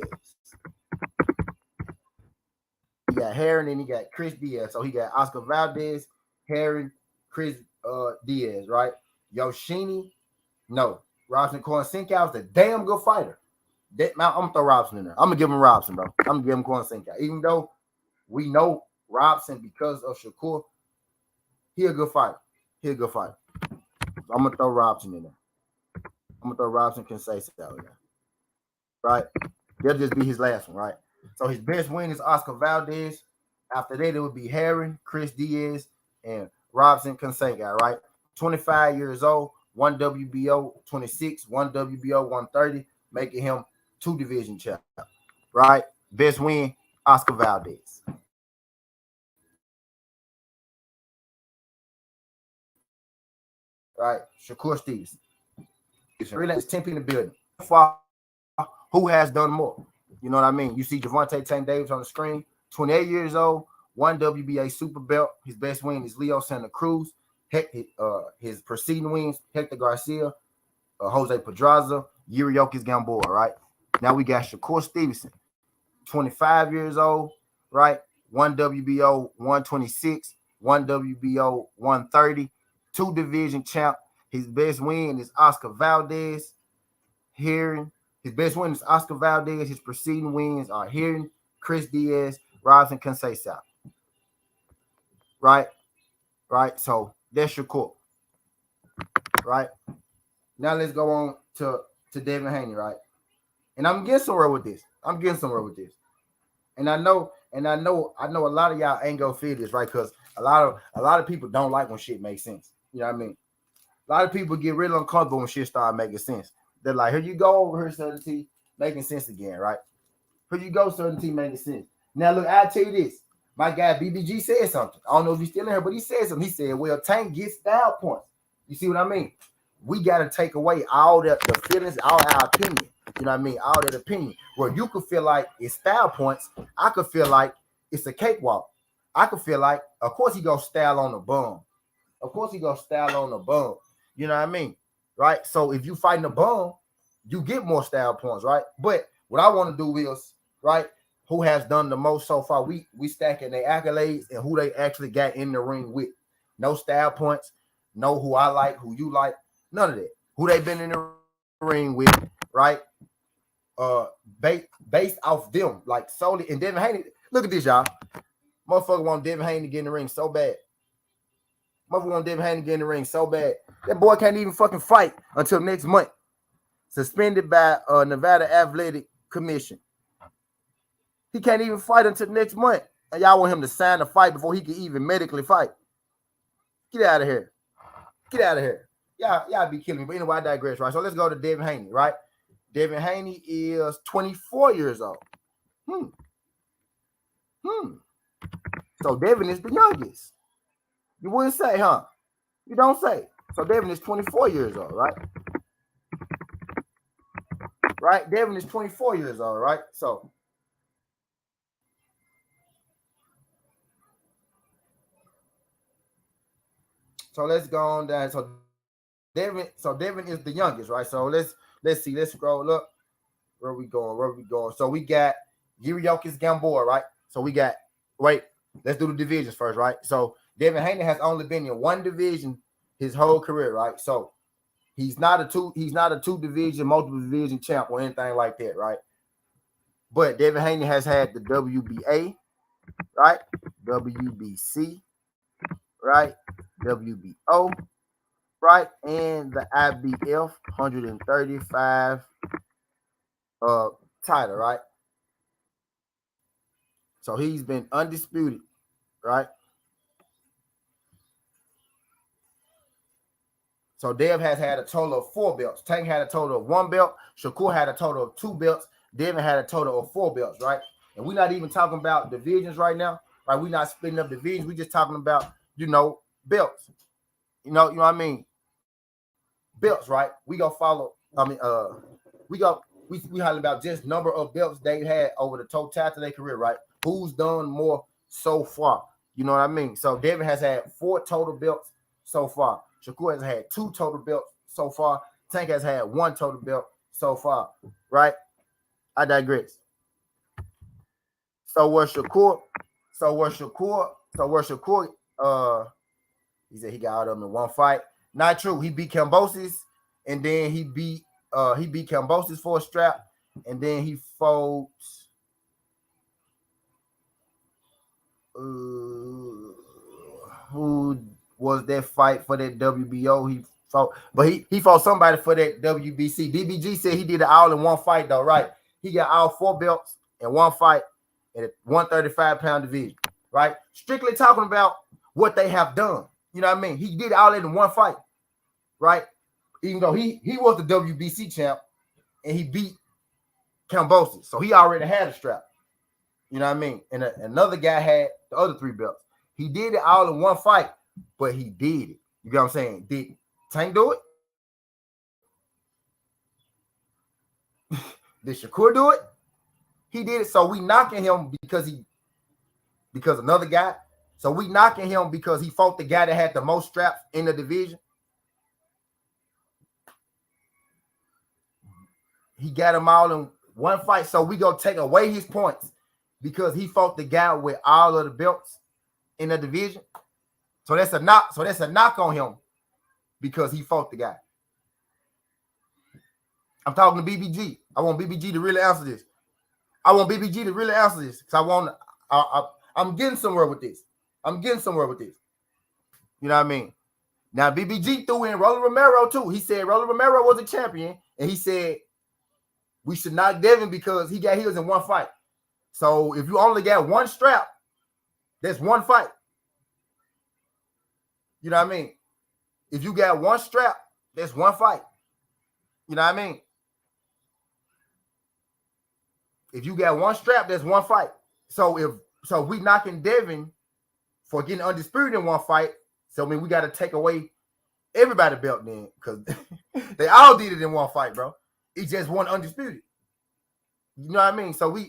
He got Herring and he got Chris Diaz. So he got Oscar Valdez, Herring, Chris Diaz, right? Yoshini, no. Robson Kornsinkow is a damn good fighter. I'm going to throw Robson in there. I'm going to give him Robson, bro. I'm going to give him Kornsinkow. Even though we know Robson because of Shakur, he a good fighter. I'm going to throw Robson in there. I'm going to throw Robson Conceição in there. Right? That'll just be his last one, right? So his best win is Oscar Valdez. After that, it would be Herring, Chris Diaz, and Robson Conceição, right? 25 years old, one WBO 26, one WBO 130, making him 2-division champ, right? Best win, Oscar Valdez. Right? Shakur Stevens. Freelance 10 in the building. Who has done more? You know what I mean? You see Gervonta Tank Davis on the screen, 28 years old, one WBA super belt. His best win is Leo Santa Cruz. His preceding wins, Hector Garcia, Jose Pedraza, Yuriokis Gamboa, right? Now we got Shakur Stevenson, 25 years old, right? One WBO 126, one WBO 130, 2-division champ. His best win is Oscar Valdez. Herring. His best win is Oscar Valdez. His preceding wins are Herring, Chris Diaz, Robson Conceição. Right? So that's Shakur. Right? Now let's go on to Devin Haney, right? And I'm getting somewhere with this. And I know a lot of y'all ain't gonna feel this, right? Because a lot of people don't like when shit makes sense. You know what I mean? A lot of people get really uncomfortable when shit start making sense. They're like, here you go over here, certainty, making sense again, right? Here you go, certain team making sense. Now look, I'll tell you this. My guy BBG said something. I don't know if he's still in here, but he said something. He said, well, Tank gets style points. You see what I mean? We got to take away all the feelings, all our opinion. You know what I mean? All that opinion. Where you could feel like it's style points, I could feel like it's a cakewalk. I could feel like, of course, he go style on the bum. Of course, he go style on the bum. You know what I mean? Right? So if you fighting the bum, you get more style points, right? But what I want to do is, right, who has done the most so far? We stacking their accolades and who they actually got in the ring with. No style points, no who I like, who you like, none of that. Who they been in the ring with, right? Based off them, like solely. And Devin Haney, look at this, y'all. Motherfucker want Devin Haney to get in the ring so bad. Motherfucker want Devin Haney to get in the ring so bad. That boy can't even fucking fight until next month. Suspended by Nevada Athletic Commission. He can't even fight until next month. And y'all want him to sign a fight before he can even medically fight. Get out of here. Get out of here. Y'all be killing me. But anyway, I digress, right? So let's go to Devin Haney, right? Devin Haney is 24 years old. So Devin is the youngest. You wouldn't say, huh? You don't say. So Devin is 24 years old, right? Right? Devin is 24 years old, right? So let's go on down. So Devin is the youngest, right? So let's see. Let's scroll up. Where we going? So we got Yuriokis Gamboa, right? So we got let's do the divisions first, right? So Devin Haney has only been in one division his whole career, right? So he's not a two division, multiple division champ or anything like that, right? But Devin Haney has had the WBA, right? WBC, right? WBO, right? And the IBF 135 title, right? So he's been undisputed, right? So Dev has had a total of 4 belts. Tank had a total of 1 belt. Shakur had a total of 2 belts. Devin had a total of 4 belts, right? And we're not even talking about divisions right now, right? We're not splitting up divisions. We're just talking about, belts. You know what I mean? Belts, right? We gonna follow. We hollering about just number of belts they had over the totality of their career, right? Who's done more so far? You know what I mean? So Devin has had 4 total belts so far. Shakur has had 2 total belts so far. Tank has had 1 total belt so far, right? I digress. So where Shakur, he said he got out of them in 1 fight. Not true. He beat Kambosos, and then he beat Kambosos for a strap, and then he fought who was that fight for that WBO? He fought, but he fought somebody for that WBC. BBG said he did it all in 1 fight, though, right? He got all 4 belts in 1 fight at a 135-pound division, right? Strictly talking about what they have done. You know what I mean? He did all that in 1 fight, right? Even though he was the WBC champ and he beat Kambosos, so he already had a strap. You know what I mean? And another guy had the other 3 belts. He did it all in 1 fight, but he did it. You get what I'm saying? Did Tank do it? Did Shakur do it? He did it. So we knocking him because another guy. So we knocking him because he fought the guy that had the most straps in the division. He got them all in 1 fight. So we gonna take away his points because he fought the guy with all of the belts in the division. So that's a knock. So that's a knock on him because he fought the guy. I'm talking to BBG. I want BBG to really answer this. Because I'm getting somewhere with this. You know what I mean? Now, BBG threw in Rolly Romero, too. He said Rolly Romero was a champion, and he said we should knock Devin because he got heels in 1 fight. So if you only got 1 strap, that's 1 fight. You know what I mean? If you got 1 strap, that's 1 fight. You know what I mean? If you got one strap, that's one fight. So if we knocking Devin for getting undisputed in one fight, so I mean we got to take away everybody belt then, because they all did it in one fight, bro. He just won undisputed. You know what I mean? So we,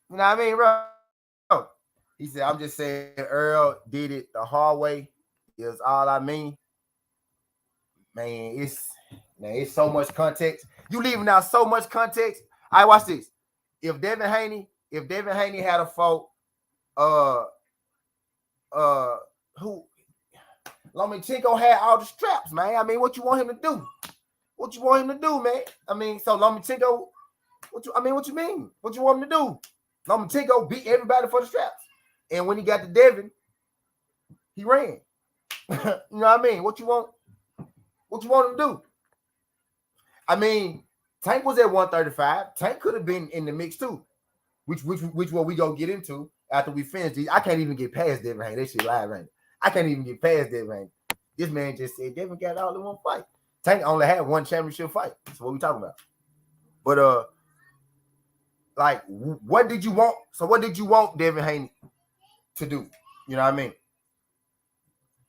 you know what I mean, bro? He said, I'm just saying Earl did it the hard way. Is all I mean. Man, it's so much context. You leaving out so much context. I watch this. If Devin Haney had a fault, who Lomachenko had all the straps, man. I mean, what you want him to do? What you want him to do, man? I mean, so Lomachenko, what you mean? What you want him to do? Lomachenko beat everybody for the straps. And when he got to Devin, he ran. You know what I mean? What you want him to do? I mean, Tank was at 135. Tank could have been in the mix too, which what we gonna get into after we finish these. I can't even get past Devin Haney. That shit live right now. I can't even get past Devin Haney. This man just said Devin got all in one fight. Tank only had one championship fight. That's what we talking about. But like, what did you want? So what did you want Devin Haney to do? You know what I mean?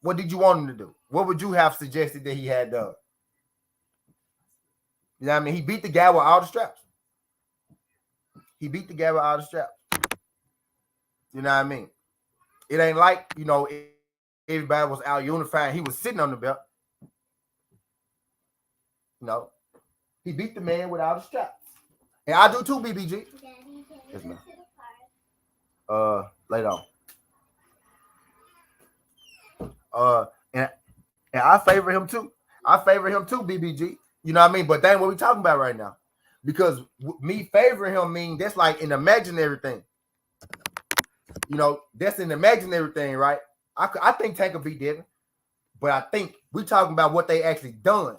What did you want him to do? What would you have suggested that he had done? You know what I mean? He beat the guy with all the straps. You know what I mean? It ain't like, you know, everybody was out unifying. He was sitting on the belt. You know, he beat the man with all the straps. And I do too, BBG. Yes, ma'am. Later on. And I favor him too. BBG. You know what I mean? But that ain't what we talking about right now. Because me favoring him means that's like an imaginary thing. You know, that's an imaginary thing, right? I think Tank will beat Devin. But I think we talking about what they actually done.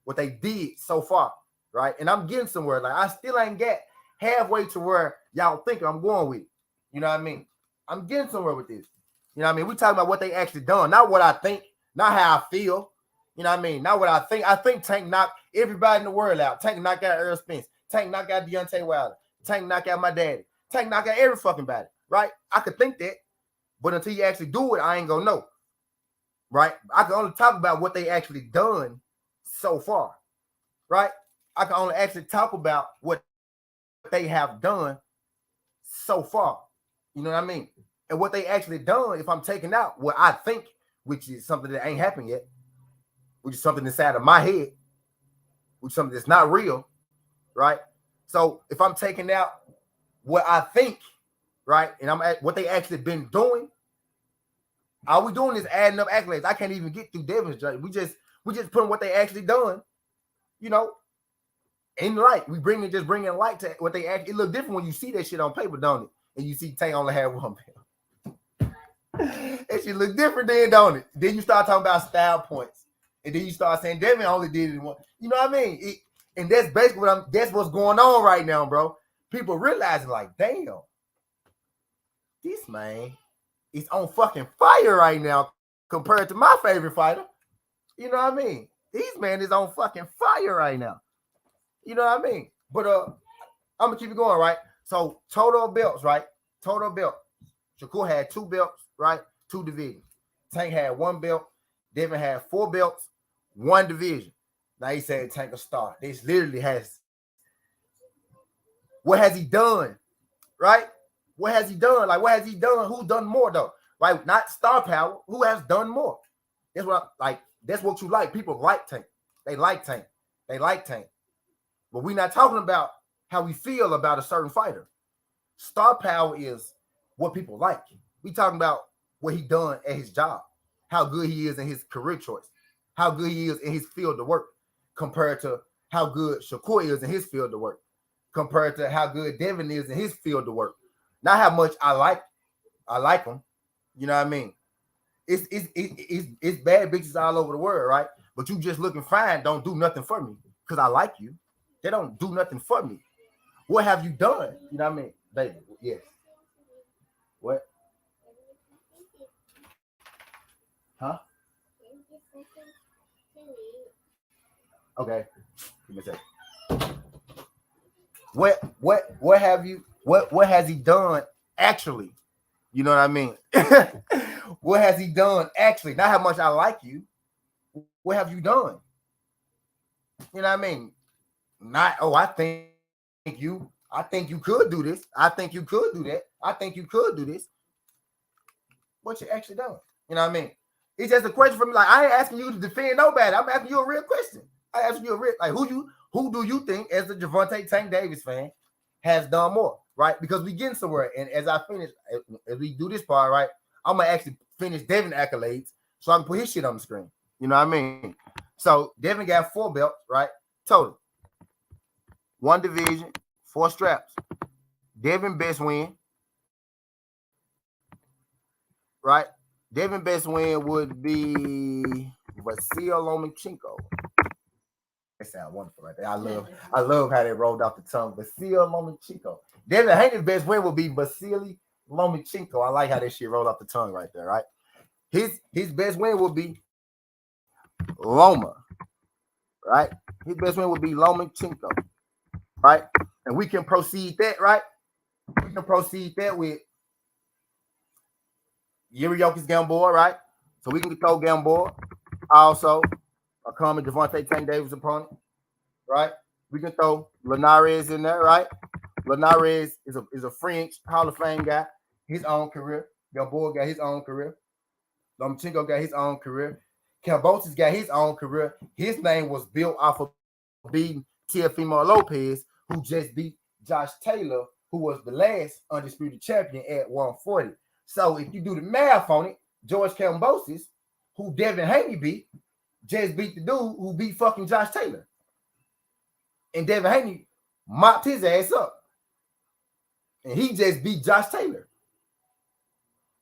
What they did so far, right? And I'm getting somewhere. Like, I still ain't get halfway to where y'all think I'm going with. You know what I mean? I'm getting somewhere with this. You know what I mean? We talking about what they actually done, not what I think, not how I feel. You know what I mean? Not what I think. I think Tank knocked everybody in the world out. Tank knocked out Earl Spence. Tank knocked out Deontay Wilder. Tank knocked out my daddy. Tank knocked out every fucking body, right? I could think that, but until you actually do it, I ain't gonna know, right? I can only talk about what they actually done so far, right? I can only actually talk about what they have done so far. You know what I mean? And what they actually done, if I'm taking out what I think, which is something that ain't happened yet, which is something inside of my head, which is something that's not real, right? So if I'm taking out what I think, right, and I'm at what they actually been doing, all we doing is adding up accolades. I can't even get through Devin's judge. We just putting what they actually done, you know, in light. We bringing light to what they actually. It look different when you see that shit on paper, don't it? And you see Tank only had one belt. That shit look different then, don't it? Then you start talking about style points, and then you start saying Devin only did it in one. You know what I mean? And that's basically that's what's going on right now, bro. People realizing like, damn, this man is on fucking fire right now compared to my favorite fighter. You know what I mean? This man is on fucking fire right now. You know what I mean? But I'm gonna keep it going, right? So total belts, right? Total belt. Shakur had 2 belts, right? 2 divisions. Tank had 1 belt. Devin had 4 belts, 1 division. Now he said Tank a star. This literally has. What has he done? Right? What has he done? Like, what has he done? Who's done more though? Right? Not star power. Who has done more? That's what that's what you like. People like Tank. They like Tank. But we're not talking about how we feel about a certain fighter. Star power is what people like. We talking about what he done at his job, how good he is in his career choice, how good he is in his field of work, compared to how good Shakur is in his field of work, compared to how good Devin is in his field of work. Not how much I like him. You know what I mean? It's bad bitches all over the world, right? But you just looking fine don't do nothing for me because I like you. They don't do nothing for me. What have you done? You know what I mean? Baby, yes. What? Huh? Okay. Give me a second. what have you what has he done actually? You know what I mean? What has he done actually? Not how much I like you. What have you done? You know what I mean? Not I think you could do this. I think you could do that. I think you could do this. What you actually done? You know what I mean? It's just a question for me. Like, I ain't asking you to defend nobody. I'm asking you a real question. I asking you a real, like, who do you think, as the Javonte Tank Davis fan, has done more, right? Because we getting somewhere. And as I finish, as we do this part, right, I'm gonna actually finish Devin accolades so I can put his shit on the screen. You know what I mean? So Devin got 4 belts, right? Total. 1 division, 4 straps. Devin best win, right? Devin best win would be Vasil Lomachenko. That sounds wonderful right there. I love how they rolled off the tongue. Vasil Lomachenko. Devin Haney's best win would be Vasily Lomachenko. I like how that shit rolled off the tongue right there, right? His best win would be Loma, right? His best win would be Lomachenko, right? And we can proceed that, right? We can proceed that with Yuriokis Gamboa, right? So we can throw Gamboa. Also, a common Javonte Tank Davis opponent, right? We can throw Linares in there, right? Linares is a French Hall of Fame guy. His own career. Gamboa got his own career. Lomachenko got his own career. Kambosos got his own career. His name was built off of beating Teofimo Lopez, who just beat Josh Taylor, who was the last undisputed champion at 140. So if you do the math on it, George Kambosos, who Devin Haney beat, just beat the dude who beat fucking Josh Taylor. And Devin Haney mopped his ass up. And he just beat Josh Taylor.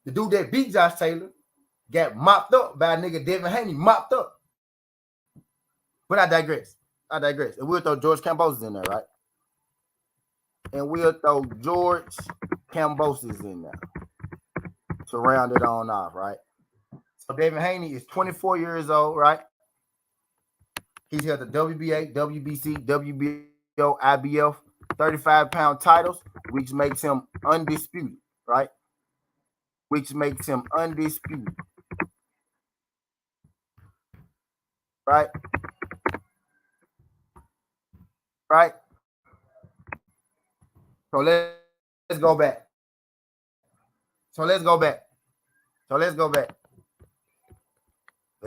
The dude that beat Josh Taylor got mopped up by a nigga Devin Haney, mopped up. But I digress. And we'll throw George Kambosos in there, right? And we'll throw George Kambosos in there to round it on off, right? So Devin Haney is 24 years old, right? He's held the WBA, WBC, WBO, IBF 35-pound titles, which makes him undisputed, right? Which makes him undisputed. Right? Right? So let's go back. Let's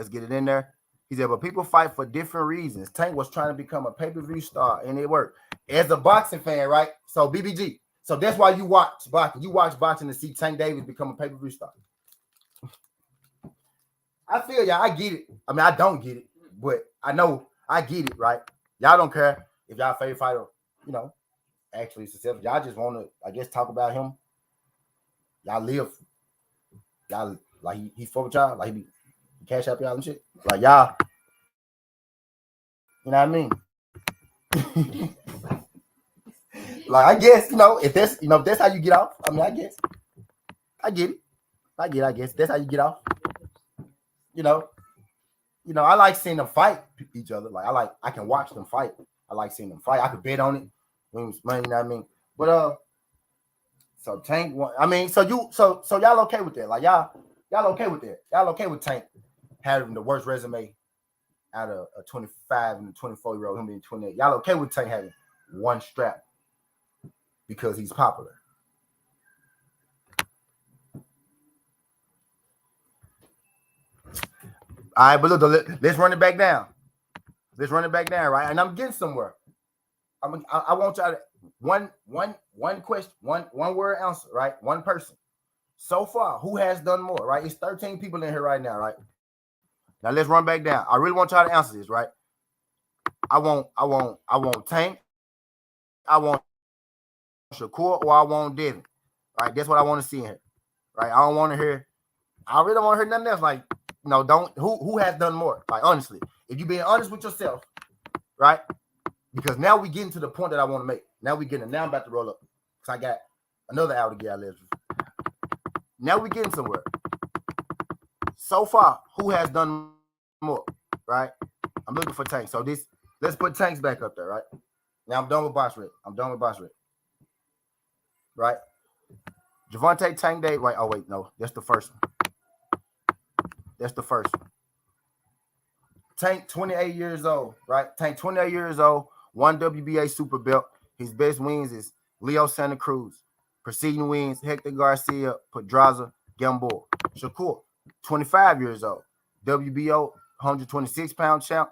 get it in there. He said, but people fight for different reasons. Tank was trying to become a pay-per-view star, and it worked. As a boxing fan, right? So BBG. So that's why you watch boxing. You watch boxing to see Tank Davis become a pay-per-view star. I feel y'all. I get it. I mean, I don't get it, but I know I get it, right? Y'all don't care if y'all favorite fighter, you know, actually successful. Y'all just want to, I guess, talk about him. Y'all live. Y'all, like, he fuck with y'all. Like, he cash out y'all and shit. Like, y'all, you know what I mean? Like, I guess, if that's how you get off, I mean, I guess. I get it. I guess. That's how you get off. I like seeing them fight each other. Like, I can watch them fight. I like seeing them fight. I could bet on it. You know what I mean? But so Tank, so y'all okay with that? Like, y'all okay with that? Y'all okay with Tank having the worst resume out of a 25 and a 24-year-old, him being 28? Y'all okay with Tank having 1 strap because he's popular? All right, but look, let's run it back down. Right? And I'm getting somewhere. I want y'all to one question, one word answer, right? One person. So far, who has done more, right? It's 13 people in here right now, right? Now let's run back down. I really want y'all to answer this, right? I want Tank, I want Shakur, or I want Devin. Right? That's what I want to see in here. Right? I really don't want to hear nothing else. Like, who has done more? Like, honestly, if you're being honest with yourself, right? Because now we getting to the point that I want to make. Now I'm about to roll up. Because I got another hour to get out of this. Now we getting somewhere. So far, who has done more? Right? I'm looking for Tank. So let's put Tanks back up there, right? Now I'm done with box rec. Right? Javante Tank Day. Right. Oh, wait, no. That's the first one. Tank, 28 years old, right? Tank, 28 years old, one WBA super belt. His best wins is Leo Santa Cruz. Preceding wins, Hector Garcia, Pedraza, Gamboa. Shakur, 25 years old, WBO 126-pound champ,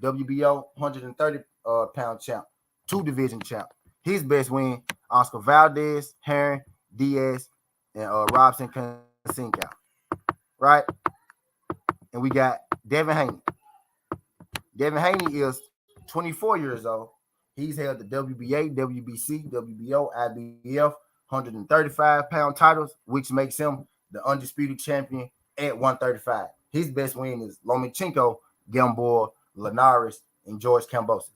WBO 130-pound champ, two-division champ. His best win, Oscar Valdez, Herring, Diaz, and Robson Kasinkow, right? And we got Devin Haney. Devin Haney is 24 years old. He's held the WBA, WBC, WBO, IBF 135-pound titles, which makes him the undisputed champion at 135. His best win is Lomachenko, Gamboa, Linares, and George Kambosos.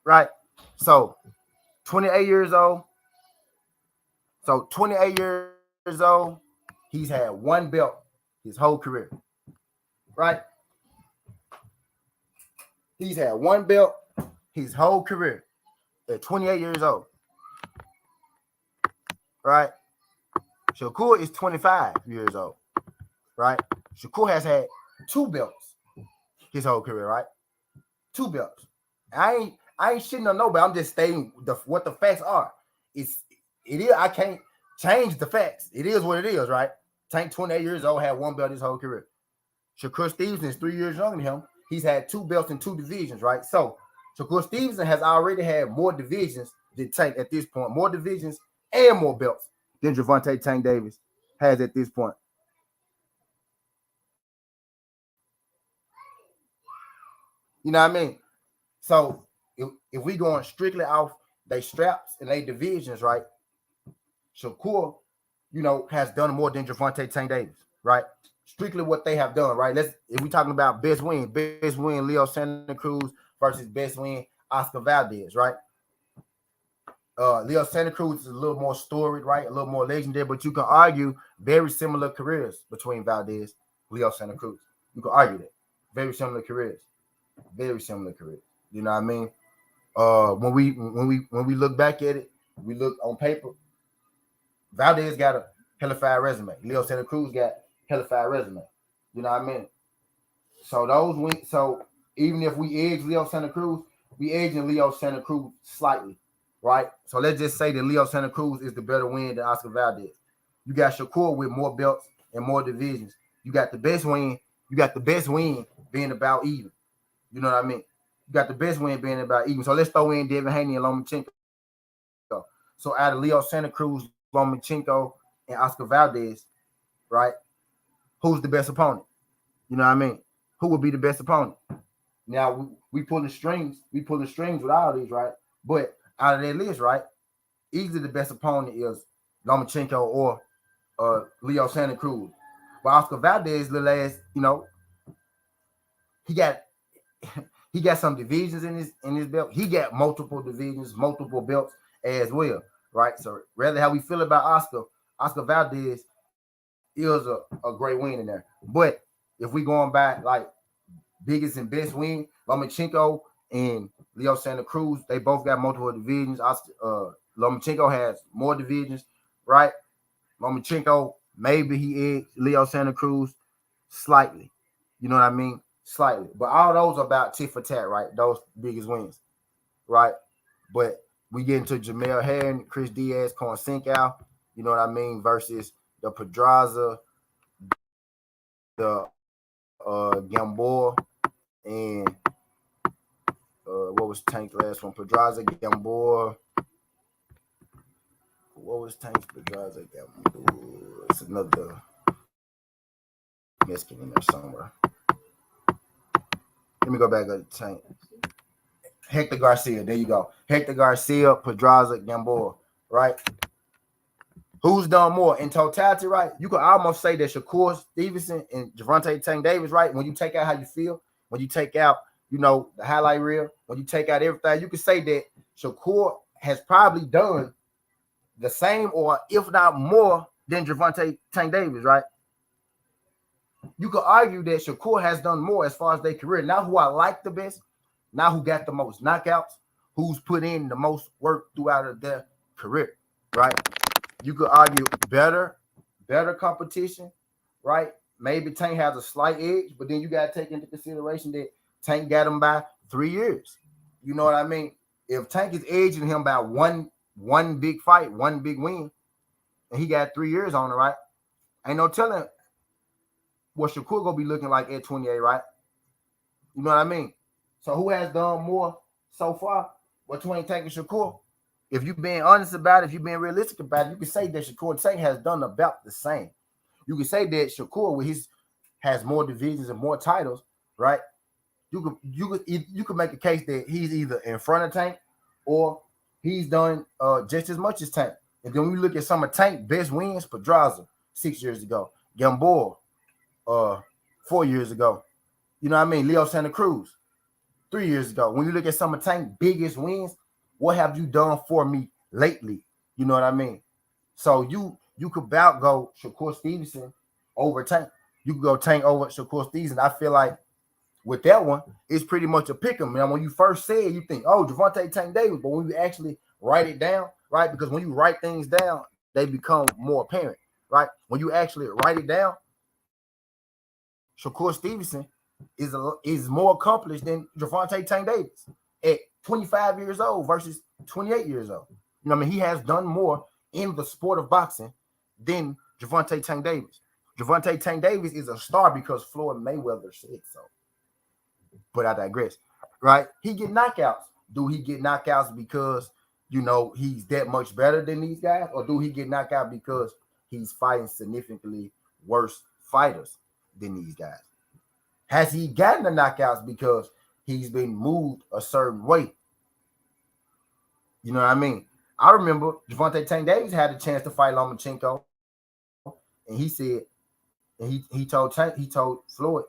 Right? So, 28 years old. He's had one belt his whole career. Right? He's had one belt his whole career at 28 years old. Right? Shakur is 25 years old. Right? Shakur has had two belts his whole career, right? Two belts. I ain't shitting on nobody. I'm just stating what the facts are. It is. I can't change the facts. It is what it is, right? Tank, 28 years old, had one belt his whole career. Shakur Stevenson is 3 years younger than him. He's had two belts in two divisions, right? So Shakur Stevenson has already had more divisions than Tank at this point, more divisions and more belts than Javante Tank Davis has at this point. You know what I mean? So if we going strictly off they straps and they divisions, right? Shakur, has done more than Javante Tank Davis, right? Strictly what they have done, right? If we talking about best win Leo Santa Cruz versus best win Oscar Valdez, right? Leo Santa Cruz is a little more storied, right? A little more legendary, but you can argue very similar careers between Valdez, Leo Santa Cruz. You can argue that. Very similar careers. Very similar careers. You know what I mean? When we look back at it, we look on paper. Valdez got a hellified resume. Leo Santa Cruz got hellified resume. You know what I mean? So those wins. So even if we edge Leo Santa Cruz, we edging Leo Santa Cruz slightly, right? So let's just say that Leo Santa Cruz is the better win than Oscar Valdez. You got Shakur with more belts and more divisions. You got the best win. You got the best win being about even. You know what I mean? You got the best win being about even. So let's throw in Devin Haney and Lomachenko. So out of Leo Santa Cruz, Lomachenko, and Oscar Valdez, right? Who's the best opponent? You know what I mean? Who would be the best opponent? Now we pulling strings. We pulling strings with all these, right? But out of that list, right? Easily the best opponent is Lomachenko or Leo Santa Cruz. But Oscar Valdez, little ass, he got some divisions in his belt. He got multiple divisions, multiple belts as well, right? So rather how we feel about Oscar Valdez is a great win in there. But if we going back like biggest and best win, Lomachenko and Leo Santa Cruz, they both got multiple divisions. Lomachenko has more divisions, right? Lomachenko, maybe he edged Leo Santa Cruz slightly. You know what I mean? Slightly. But all those are about tit for tat, right? Those biggest wins, right? But we get into Jamel Herring, Chris Diaz, Kasinkow, you know what I mean, versus the Pedraza, the Gamboa, and what was Tank's last one? Pedraza, Gamboa. What was Tank's Pedraza, Gamboa? It's another Mexican in there somewhere. Let me go back to the Tank. Hector Garcia. There you go. Hector Garcia, Pedraza, Gamboa, right? Who's done more in totality, right? You could almost say that Shakur Stevenson and Javante Tank Davis, right? When you take out how you feel, when you take out, the highlight reel, when you take out everything, you could say that Shakur has probably done the same or if not more than Javante Tank Davis, right? You could argue that Shakur has done more as far as their career. Not who I like the best, not who got the most knockouts, who's put in the most work throughout of their career, right? You could argue better competition, right? Maybe Tank has a slight edge, but then you got to take into consideration that Tank got him by 3 years. You know what I mean? If Tank is edging him by one big fight, one big win, and he got 3 years on it, right? Ain't no telling what Shakur gonna be looking like at 28, right? You know what I mean? So who has done more so far between Tank and Shakur? If you're being honest about it, if you're being realistic about it, you can say that Shakur Tank has done about the same. You can say that Shakur with his has more divisions and more titles, right? You could make a case that he's either in front of Tank or he's done just as much as Tank. And then when you look at some of Tank best wins, Pedraza 6 years ago, Gamboa 4 years ago. You know what I mean? Leo Santa Cruz 3 years ago. When you look at some of Tank's biggest wins, what have you done for me lately? You know what I mean? So you could about go Shakur Stevenson over Tank. You could go Tank over Shakur Stevenson. I feel like with that one, it's pretty much a pick 'em. Now, when you first say it, you think, oh, Gervonta Tank Davis. But when you actually write it down, right? Because when you write things down, they become more apparent, right? When you actually write it down, Shakur Stevenson is more accomplished than Gervonta Tank Davis at 25 years old versus 28 years old. You know what I mean? He has done more in the sport of boxing than Gervonta Tank Davis. Gervonta Tank Davis is a star because Floyd Mayweather said so. But I digress, right? He get knockouts. Do he get knockouts because, he's that much better than these guys? Or do he get knocked out because he's fighting significantly worse fighters than these guys? Has he gotten the knockouts because he's been moved a certain way? You know what I mean? I remember Gervonta Tank Davis had a chance to fight Lomachenko, and he said, and he told Floyd,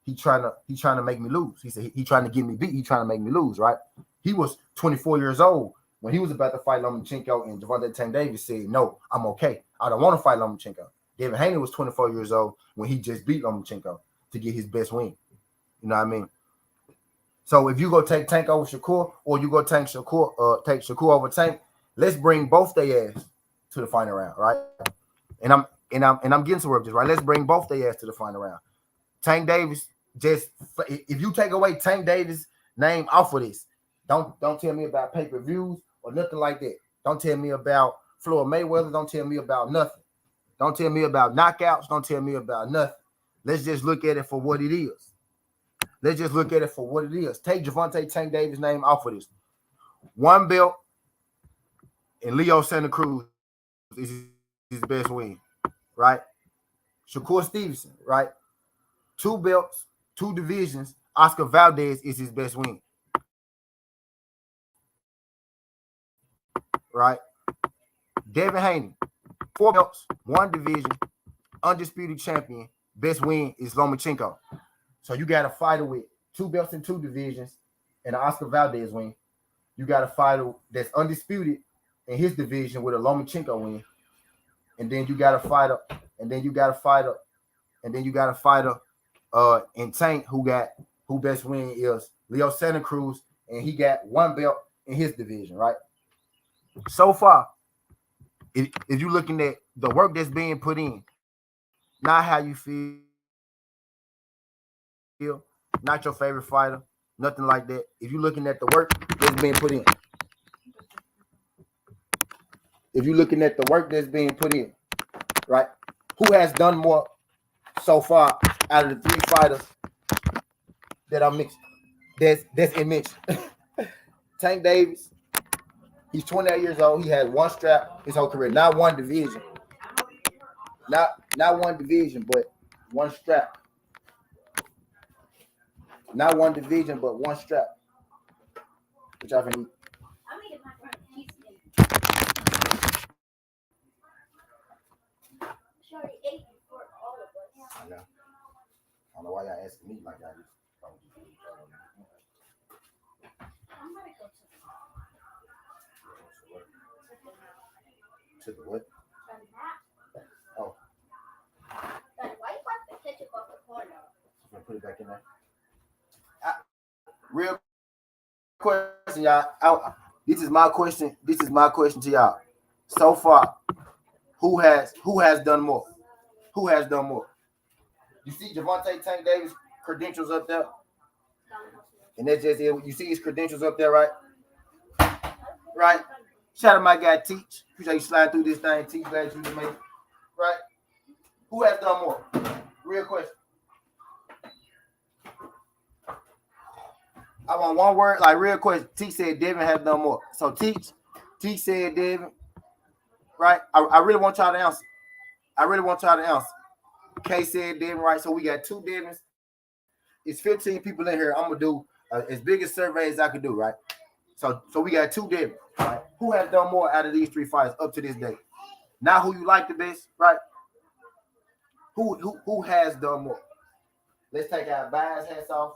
he trying to make me lose. He said he trying to get me beat. He trying to make me lose, right? He was 24 years old when he was about to fight Lomachenko, and Gervonta Tank Davis said, "No, I'm okay. I don't want to fight Lomachenko." Devin Haney was 24 years old when he just beat Lomachenko to get his best win. You know what I mean? So if you go take Tank over Shakur, or you go take Shakur over Tank, let's bring both their ass to the final round, right? And I'm getting to work this, right? Let's bring both their ass to the final round. Tank Davis, if you take away Tank Davis' name off of this, don't tell me about pay-per-views or nothing like that. Don't tell me about Floyd Mayweather. Don't tell me about nothing. Don't tell me about knockouts. Don't tell me about nothing. Let's just look at it for what it is. Let's just look at it for what it is. Take Gervonta Tank Davis' name off of this. One belt and Leo Santa Cruz is his best win, right? Shakur Stevenson, right? 2 belts, 2 divisions. Oscar Valdez is his best win, right? Devin Haney, 4 belts, 1 division, undisputed champion. Best win is Lomachenko. So you got a fighter with 2 belts and 2 divisions and an Oscar Valdez win. You got a fighter that's undisputed in his division with a Lomachenko win. And then you got a fighter, in Tank who best win is Leo Santa Cruz, and he got 1 belt in his division, right? So far, if you're looking at the work that's being put in, not how you feel, not your favorite fighter, nothing like that. If you're looking at the work that's being put in, right? Who has done more so far out of the 3 fighters that I mentioned? That's immense. Tank Davis, he's 28 years old. He has 1 strap his whole career, not 1 division, not 1 division, but 1 strap. Not 1 division, but 1 strap. Which I think. I know. I don't know why y'all asking me like that. To the what? Oh. I'm gonna put it back in there. Real question. y'all. This is my question. This is my question to y'all. So far, who has done more? Who has done more? You see Javante Tank Davis credentials up there, and that's just it. You see his credentials up there, right? Right. Shout out my guy Teach. Appreciate you sliding through this thing, Teach. Glad you made it. Right. Who has done more? Real question. I want one word, like real question. Teach said Devin has done more. So Teach said Devin. Right. I really want y'all to answer. K said Devin, right? So we got 2 Devins. It's 15 people in here. I'm gonna do as big a survey as I could do, right? So we got 2 Devins, right? Who has done more out of these 3 fights up to this day? Now who you like the best, right? Who has done more? Let's take our bias hats off.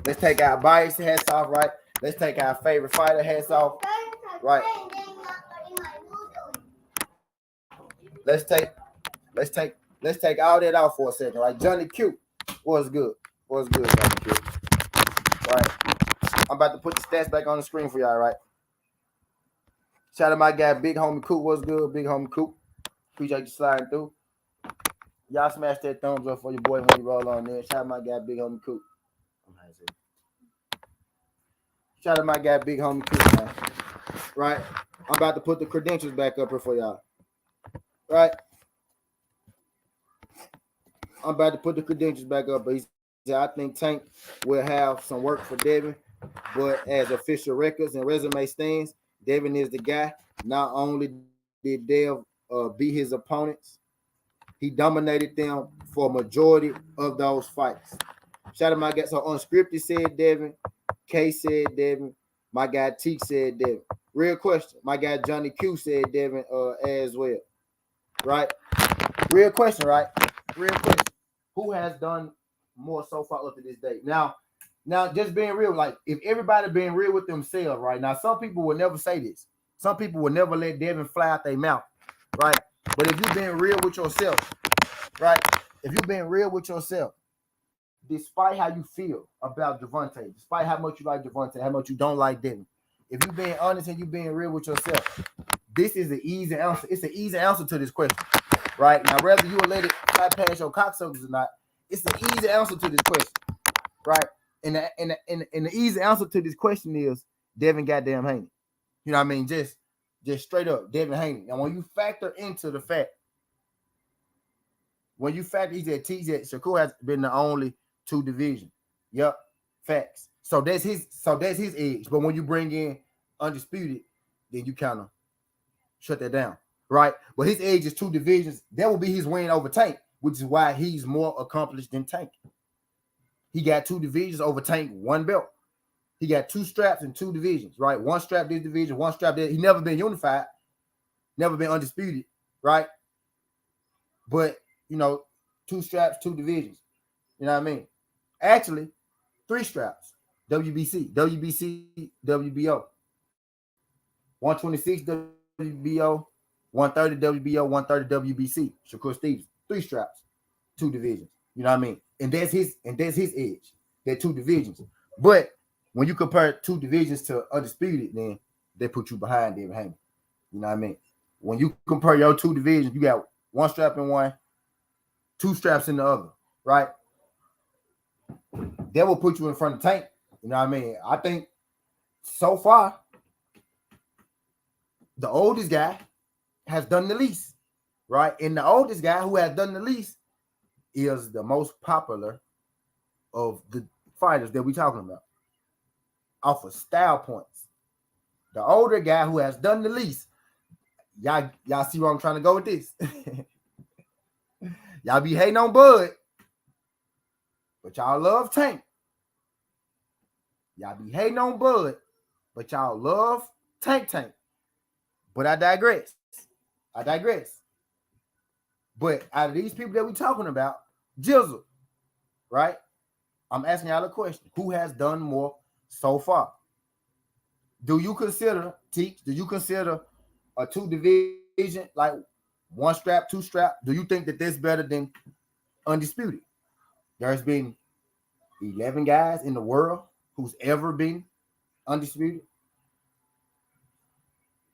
Let's take our bias hats off, right? Let's take our favorite fighter hats off, right? Let's take all that out for a second, right? Johnny Q, what's good? What's good, Johnny Q? Right. I'm about to put the stats back on the screen for y'all, right? Shout out my guy, Big Homie Coop. What's good, Big Homie Coop? Appreciate you sliding through. Y'all smash that thumbs up for your boy when you roll on there. Shout out my guy, Big Homie Coop. Shout out my guy, Big Homie Coop, man. Right? I'm about to put the credentials back up here for y'all. Right? I'm about to put the credentials back up, but he said, I think Tank will have some work for Devin, but as official records and resume stands, Devin is the guy. Not only did Dev beat his opponents, he dominated them for a majority of those fights. Shout out my guy. So Unscripted said Devin. K said Devin. My guy T said Devin. Real question. My guy Johnny Q said Devin as well. Right? Real question, right? Real question. Who has done more so far up to this day? Now, just being real, like if everybody being real with themselves, right? Now, some people will never say this. Some people will never let Devin fly out their mouth, right? But if you've been real with yourself, right? If you've been real with yourself, despite how you feel about Javante, despite how much you like Javante, how much you don't like Devin, if you're being honest and you're being real with yourself, this is an easy answer. It's an easy answer to this question, right? Now, whether you will let it fly past your cocksuckers or not, it's an easy answer to this question, right? And the easy answer to this question is Devin goddamn Haney. You know what I mean? Just straight up, Devin Haney. And when you factor into the fact, he said Shakur has been the only 2 divisions. Yep, facts. So that's his edge. But when you bring in Undisputed, then you kind of shut that down, right? But his edge is 2 divisions. That will be his win over Tank, which is why he's more accomplished than Tank. He got 2 divisions over Tank, 1 belt. He got 2 straps and 2 divisions, right? 1 strap this division, 1 strap that. He never been unified, never been undisputed, right? But, 2 straps, 2 divisions. You know what I mean? Actually, 3 straps. WBC, WBO. 126 WBO, 130 WBO, 130 WBC. Shakur Stevens. 3 straps, 2 divisions. You know what I mean? And that's his edge. They're 2 divisions. But when you compare 2 divisions to Undisputed, then they put you behind Devin Haney. You know what I mean? When you compare your 2 divisions, you got 1 strap in one, 2 straps in the other, right? That will put you in front of Tank. You know what I mean? I think so far, the oldest guy has done the least, right? And the oldest guy who has done the least is the most popular of the fighters that we're talking about off of style points. The older guy who has done the least, y'all see where I'm trying to go with this? Y'all be hating on Bud, but y'all love Tank. Y'all be hating on Bud, but y'all love Tank. But I digress. But out of these people that we're talking about, Jizzle, right? I'm asking y'all a question. Who has done more so far? Do you consider a 2 division, like 1 strap, 2 strap? Do you think that that's better than Undisputed? There's been 11 guys in the world who's ever been undisputed?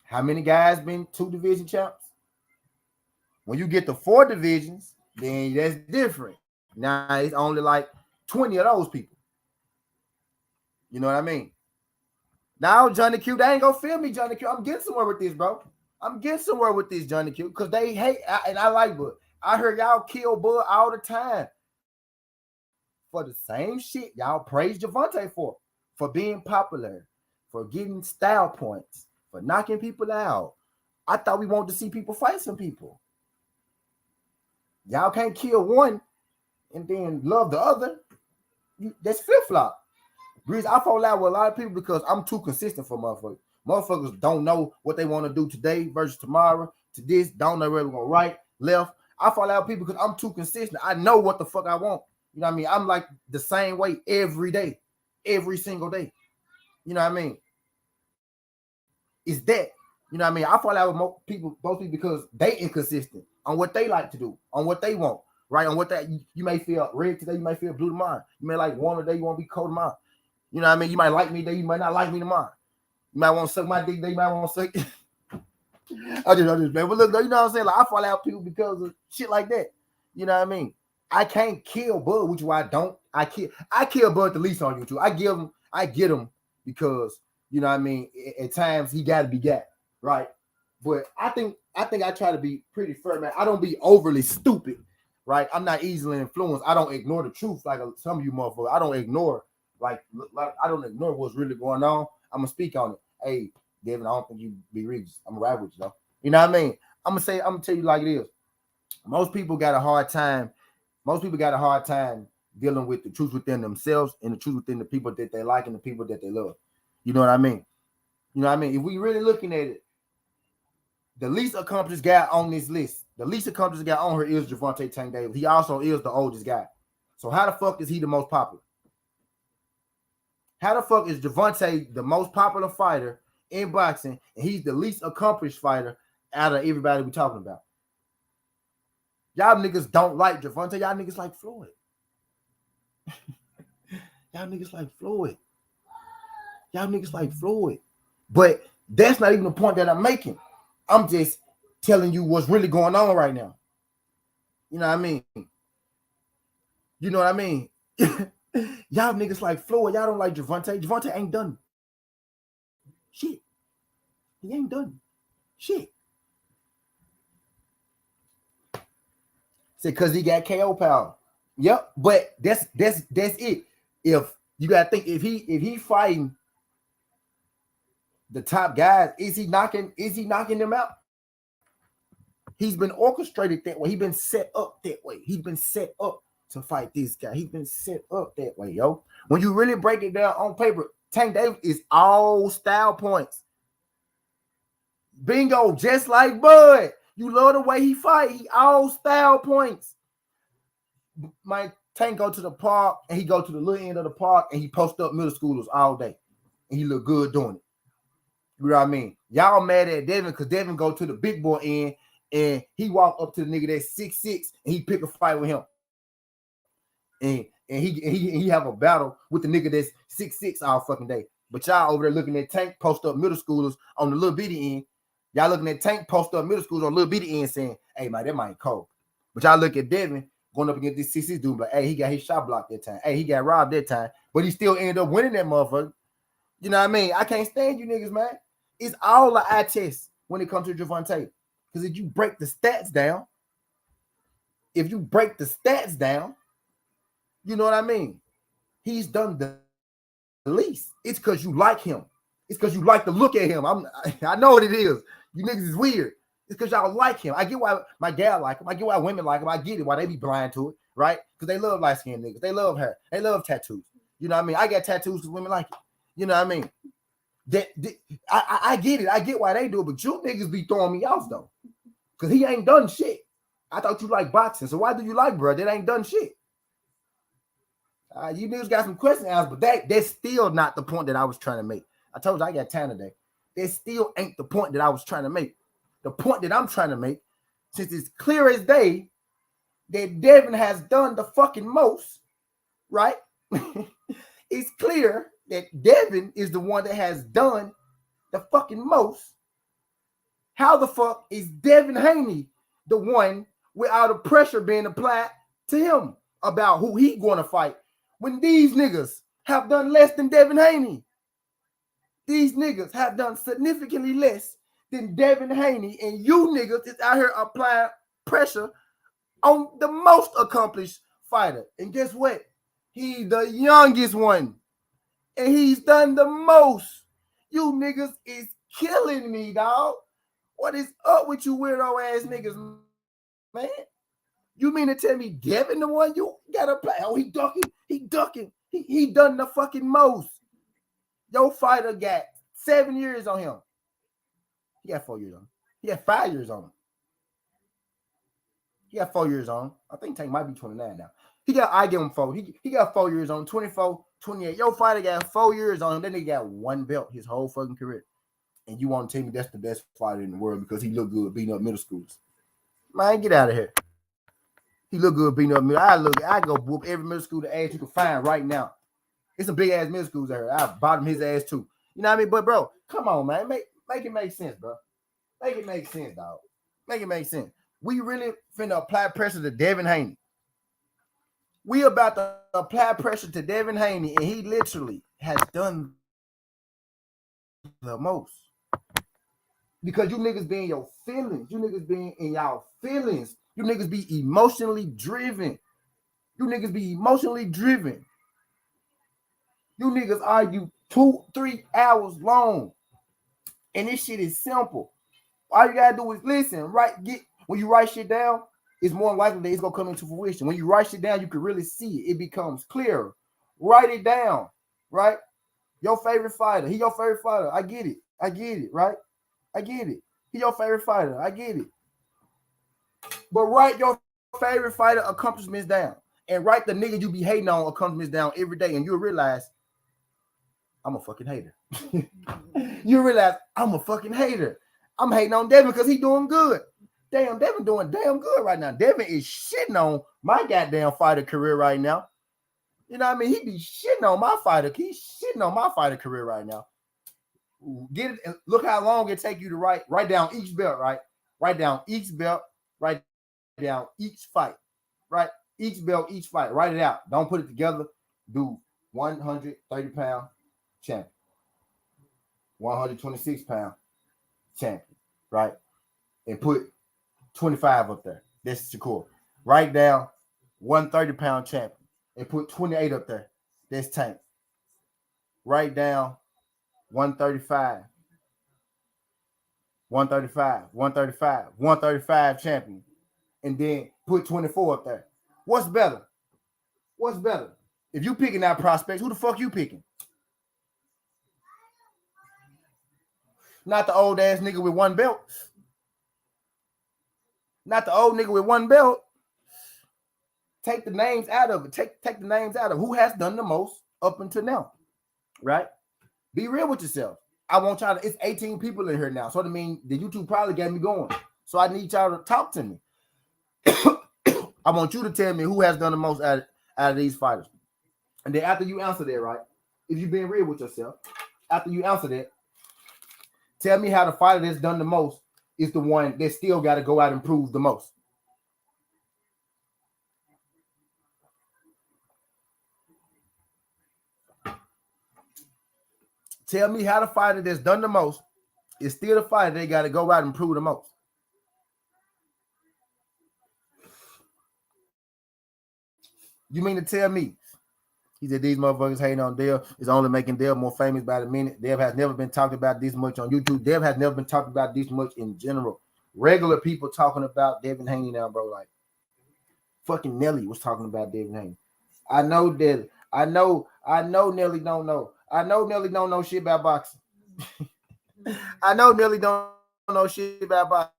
How many guys been 2 division champs? When you get to 4 divisions, then that's different. Now it's only like 20 of those people. You know what I mean? Now, Johnny Q, they ain't gonna feel me, Johnny Q. I'm getting somewhere with this, bro. I'm getting somewhere with this, Johnny Q, because they hate, and I like Bud. I heard y'all kill Bud all the time for the same shit y'all praise Javante for being popular, for getting style points, for knocking people out. I thought we wanted to see people fight some people. Y'all can't kill one and then love the other. That's flip-flop. Breeze, I fall out with a lot of people because I'm too consistent for motherfuckers. Motherfuckers don't know what they want to do today versus tomorrow. To this, don't know where we're going right, left. I fall out with people because I'm too consistent. I know what the fuck I want. You know what I mean? I'm like the same way every day, every single day. You know what I mean? It's that. You know what I mean? I fall out with both people because they inconsistent on what they like to do, on what they want, right? On what that you may feel red today, you may feel blue tomorrow. You may like warm today, you want to be cold tomorrow. You know what I mean? You might like me today, you might not like me tomorrow. You might want to suck my dick today, you might want to suck. I just man. But look, you know what I'm saying? Like I fall out with people because of shit like that. You know what I mean? I can't kill Bud, which is why I don't. I kill Bud the least on YouTube. I get him because you know what I mean. At times he got to be got right, but I think I try to be pretty fair, man. I don't be overly stupid, right? I'm not easily influenced. I don't ignore the truth like some of you motherfuckers. I don't ignore like I don't ignore what's really going on. I'm gonna speak on it. Hey, Devin, I don't think you be Regis. I'm gonna ride with you though. You know what I mean? I'm gonna tell you like it is. Most people got a hard time dealing with the truth within themselves and the truth within the people that they like and the people that they love. You know what I mean? You know what I mean? If we really looking at it, the least accomplished guy on this list, the least accomplished guy on her is Javante Tank Davis. He also is the oldest guy. So how the fuck is he the most popular? How the fuck is Javante the most popular fighter in boxing and he's the least accomplished fighter out of everybody we talking about? Y'all niggas don't like Javante. Y'all niggas like Floyd. Y'all niggas like Floyd. Y'all niggas like Floyd. But that's not even the point that I'm making. I'm just telling you what's really going on right now. You know what I mean? You know what I mean? Y'all niggas like Floyd. Y'all don't like Javante. Javante ain't done shit. He ain't done shit. Say because he got KO power. Yep, but that's it. If you gotta think if he fighting the top guys, is he knocking them out? He's been orchestrated that way. He's been set up that way. He's been set up to fight this guy. He's been set up that way, yo. When you really break it down on paper, Tank Davis is all style points. Bingo, just like Bud. You love the way he fight. He all style points. My Tank go to the park and he go to the little end of the park and he post up middle schoolers all day. And he look good doing it. You know what I mean? Y'all mad at Devin because Devin go to the big boy end and he walk up to the nigga that's 6'6" and he pick a fight with him. And he have a battle with the nigga that's 6'6" all fucking day. But y'all over there looking at Tank post up middle schoolers on the little bitty end. Y'all looking at Tank post up middle schoolers on the little bitty end saying, hey man, that might cold. But y'all look at Devin going up against this 6'6" dude, like, hey, he got his shot blocked that time. Hey, he got robbed that time, but he still ended up winning that motherfucker. You know what I mean? I can't stand you niggas, man. It's all an eye test when it comes to Javante. Because if you break the stats down, you know what I mean? He's done the least. It's because you like him. It's because you like to look at him. I know what it is. You niggas is weird. It's because y'all like him. I get why my gal like him. I get why women like him. I get it. Why they be blind to it, right? Because they love light-skinned niggas. They love hair. They love tattoos. You know what I mean? I got tattoos because women like it. You know what I mean? I get it. I get why they do it. But you niggas be throwing me off, though. Because he ain't done shit. I thought you like boxing. So why do you like, bro? That ain't done shit. You niggas got some questions asked, but that's still not the point that I was trying to make. I told you I got time today. That still ain't the point that I was trying to make. The point that I'm trying to make, since it's clear as day that Devin has done the fucking most, right? It's clear that Devin is the one that has done the fucking most, how the fuck is Devin Haney the one without the pressure being applied to him about who he going to fight when these niggas have done less than Devin Haney? These niggas have done significantly less than Devin Haney, and you niggas is out here applying pressure on the most accomplished fighter. And guess what? He's the youngest one, and he's done the most. You niggas is killing me, dog. What is up with you weirdo ass niggas, man? You mean to tell me Devin the one you gotta play? Oh, he ducking. He done the fucking most. Your fighter got 7 years on him. He got 4 years on him. He got 5 years on him. He got 4 years on him. I think Tank might be 29 now. I give him 4. He got 4 years on him, 24, 28. Your fighter got 4 years on him. Then he got 1 belt his whole fucking career. And you want to tell me that's the best fighter in the world because he look good beating up middle schoolers? Man, get out of here. He look good beating up middle. I go whoop every middle schooler ass you can find right now. It's some big ass middle schools out here. I bottom his ass too. You know what I mean? But bro, come on, man. Make it make sense, bro. Make it make sense, dog. Make it make sense. We really finna apply pressure to Devin Haney. We about to apply pressure to Devin Haney, and he literally has done the most. Because you niggas be in your feelings. You niggas be in y'all feelings. You niggas be emotionally driven. You niggas be emotionally driven. You niggas argue 2-3 hours long. And this shit is simple. All you gotta do is listen, when you write shit down, it's more likely that it's gonna come into fruition. When you write shit down, you can really see it. It becomes clearer. Write it down, right? Your favorite fighter. He your favorite fighter. I get it, right? I get it. He your favorite fighter. I get it. But write your favorite fighter accomplishments down. And write the nigga you be hating on accomplishments down every day. And you'll realize, I'm a fucking hater. You realize, I'm a fucking hater. I'm hating on Devin because he doing good. Damn, Devin doing damn good right now. Devin is shitting on my goddamn fighter career right now. You know what I mean? He be shitting on my fighter. He's shitting on my fighter career right now. Get it. Look how long it take you to write down each belt, right? Write down each belt. Write down each fight. Right? Each belt, each fight. Write it out. Don't put it together. Do 130-pound champion. 126-pound champion. Right? And put 25 up there. That's Shakur. Write down 130-pound champion and put 28 up there. That's Tank. Write down 135 champion, and then put 24 up there. What's better? If you picking out prospects, who the fuck you picking? Not the old ass nigga with 1 belt. Not the old nigga with 1 belt. Take the names out of it. Take the names out of who has done the most up until now. Right? Be real with yourself. I want y'all to, it's 18 people in here now. So I mean, the YouTube probably got me going. So I need y'all to talk to me. I want you to tell me who has done the most out of these fighters. And then after you answer that, right? If you're being real with yourself, after you answer that, tell me how the fighter that's done the most is the one that still got to go out and prove the most. Tell me how the fighter that's done the most is still the fighter they got to go out and prove the most. You mean to tell me? He said these motherfuckers hating on Dev is only making Dev more famous by the minute. Dev has never been talked about this much on YouTube. Dev has never been talked about this much in general. Regular people talking about Devin Haney now, bro. Like fucking Nelly was talking about Devin Haney. I know Nelly don't know. I know Nelly don't know shit about boxing. I know Nelly don't know shit about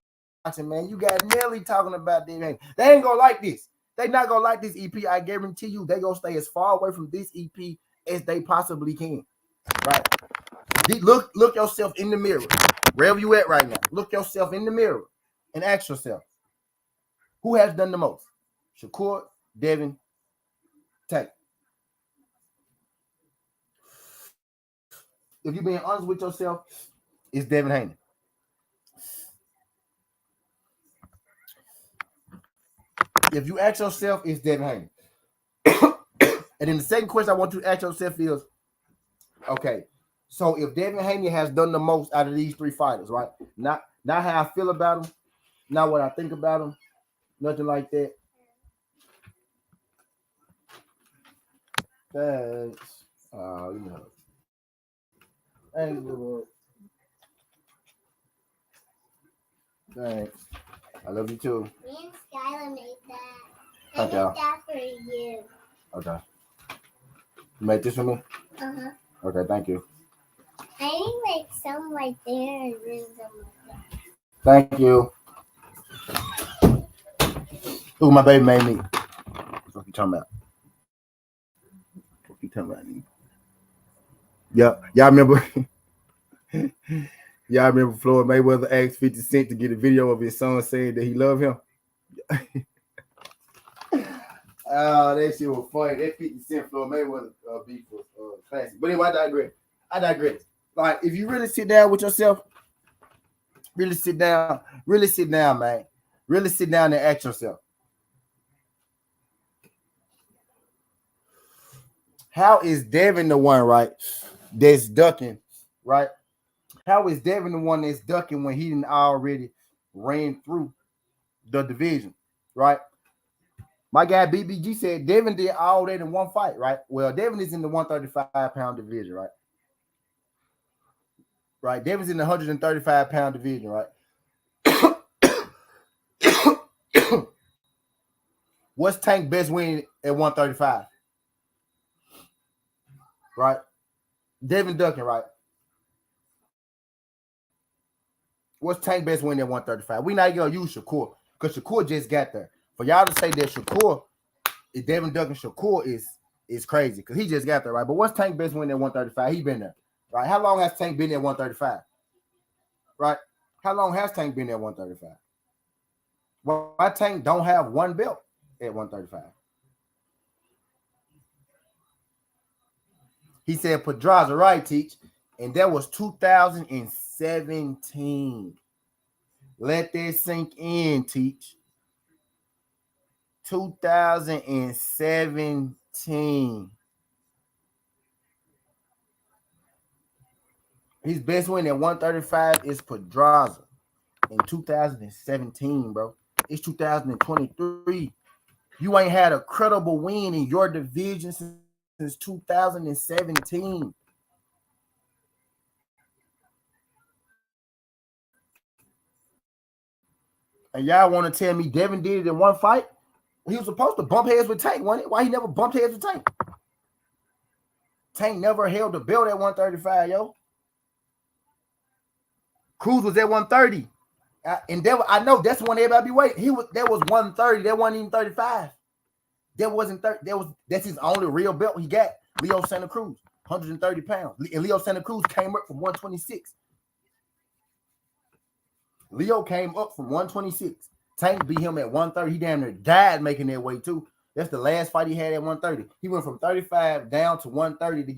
boxing, man. You got Nelly talking about Devin Haney. They ain't gonna like this. They not gonna like this EP. I guarantee you, they gonna stay as far away from this EP as they possibly can. Right? Look yourself in the mirror. Wherever you at right now, look yourself in the mirror and ask yourself, who has done the most? Shakur, Devin, Tank. if you're being honest with yourself, it's Devin Haney. If you ask yourself, it's Devin Haney. And then the second question I want you to ask yourself is, okay, so if Devin Haney has done the most out of these three fighters, right? Not how I feel about him, not what I think about him, nothing like that. Thanks. You know. Thanks, Lord. Thanks. I love you too. Me and Skylar made that. I Okay. made that for you. Okay. You made this for me? Uh-huh. Okay, thank you. I need like some right there and then some like that. Thank you. Ooh, my baby made me. What you talking about? What you talking about? Yeah, y'all remember? Y'all remember Floyd Mayweather asked 50 Cent to get a video of his son saying that he loved him? Oh, that shit was funny. That 50 Cent Floyd Mayweather beef was classic. But anyway, I digress. Like, if you really sit down with yourself, really sit down, man. Really sit down and ask yourself, how is Devin the one, right, that's ducking, right? How is Devin the one that's ducking when he didn't already ran through the division, right? My guy BBG said Devin did all that in one fight, right? Well, Devin is in the 135-pound division, right? Right. Devin's in the 135-pound division, right? What's Tank best win at 135? Right? Devin ducking, right? What's Tank best win at 135? We not gonna use Shakur because Shakur just got there. For y'all to say that Shakur is Devin ducking Shakur is crazy because he just got there, right? But what's Tank best win at 135? He been there, right? How long has Tank been at 135? Right? How long has Tank been at 135? Why Tank don't have one belt at 135? He said Pedraza, right, Teach? And that was 2017. Let that sink in, Teach. 2017. His best win at 135 is Pedraza in 2017, bro. It's 2023. You ain't had a credible win in your division since 2017. And y'all want to tell me Devin did it in one fight? He was supposed to bump heads with Tank, wasn't it? Why he never bumped heads with Tank? Tank never held the belt at 135, yo. Cruz was at 130. And that, I know that's when everybody be waiting. That was 130. That wasn't even 35. That wasn't 30. That's his only real belt he got. Leo Santa Cruz, 130 pounds. And Leo Santa Cruz came up from 126. Leo came up from 126. Tank beat him at 130. He damn near died making that weight too. That's the last fight he had at 130. He went from 35 down to 130 to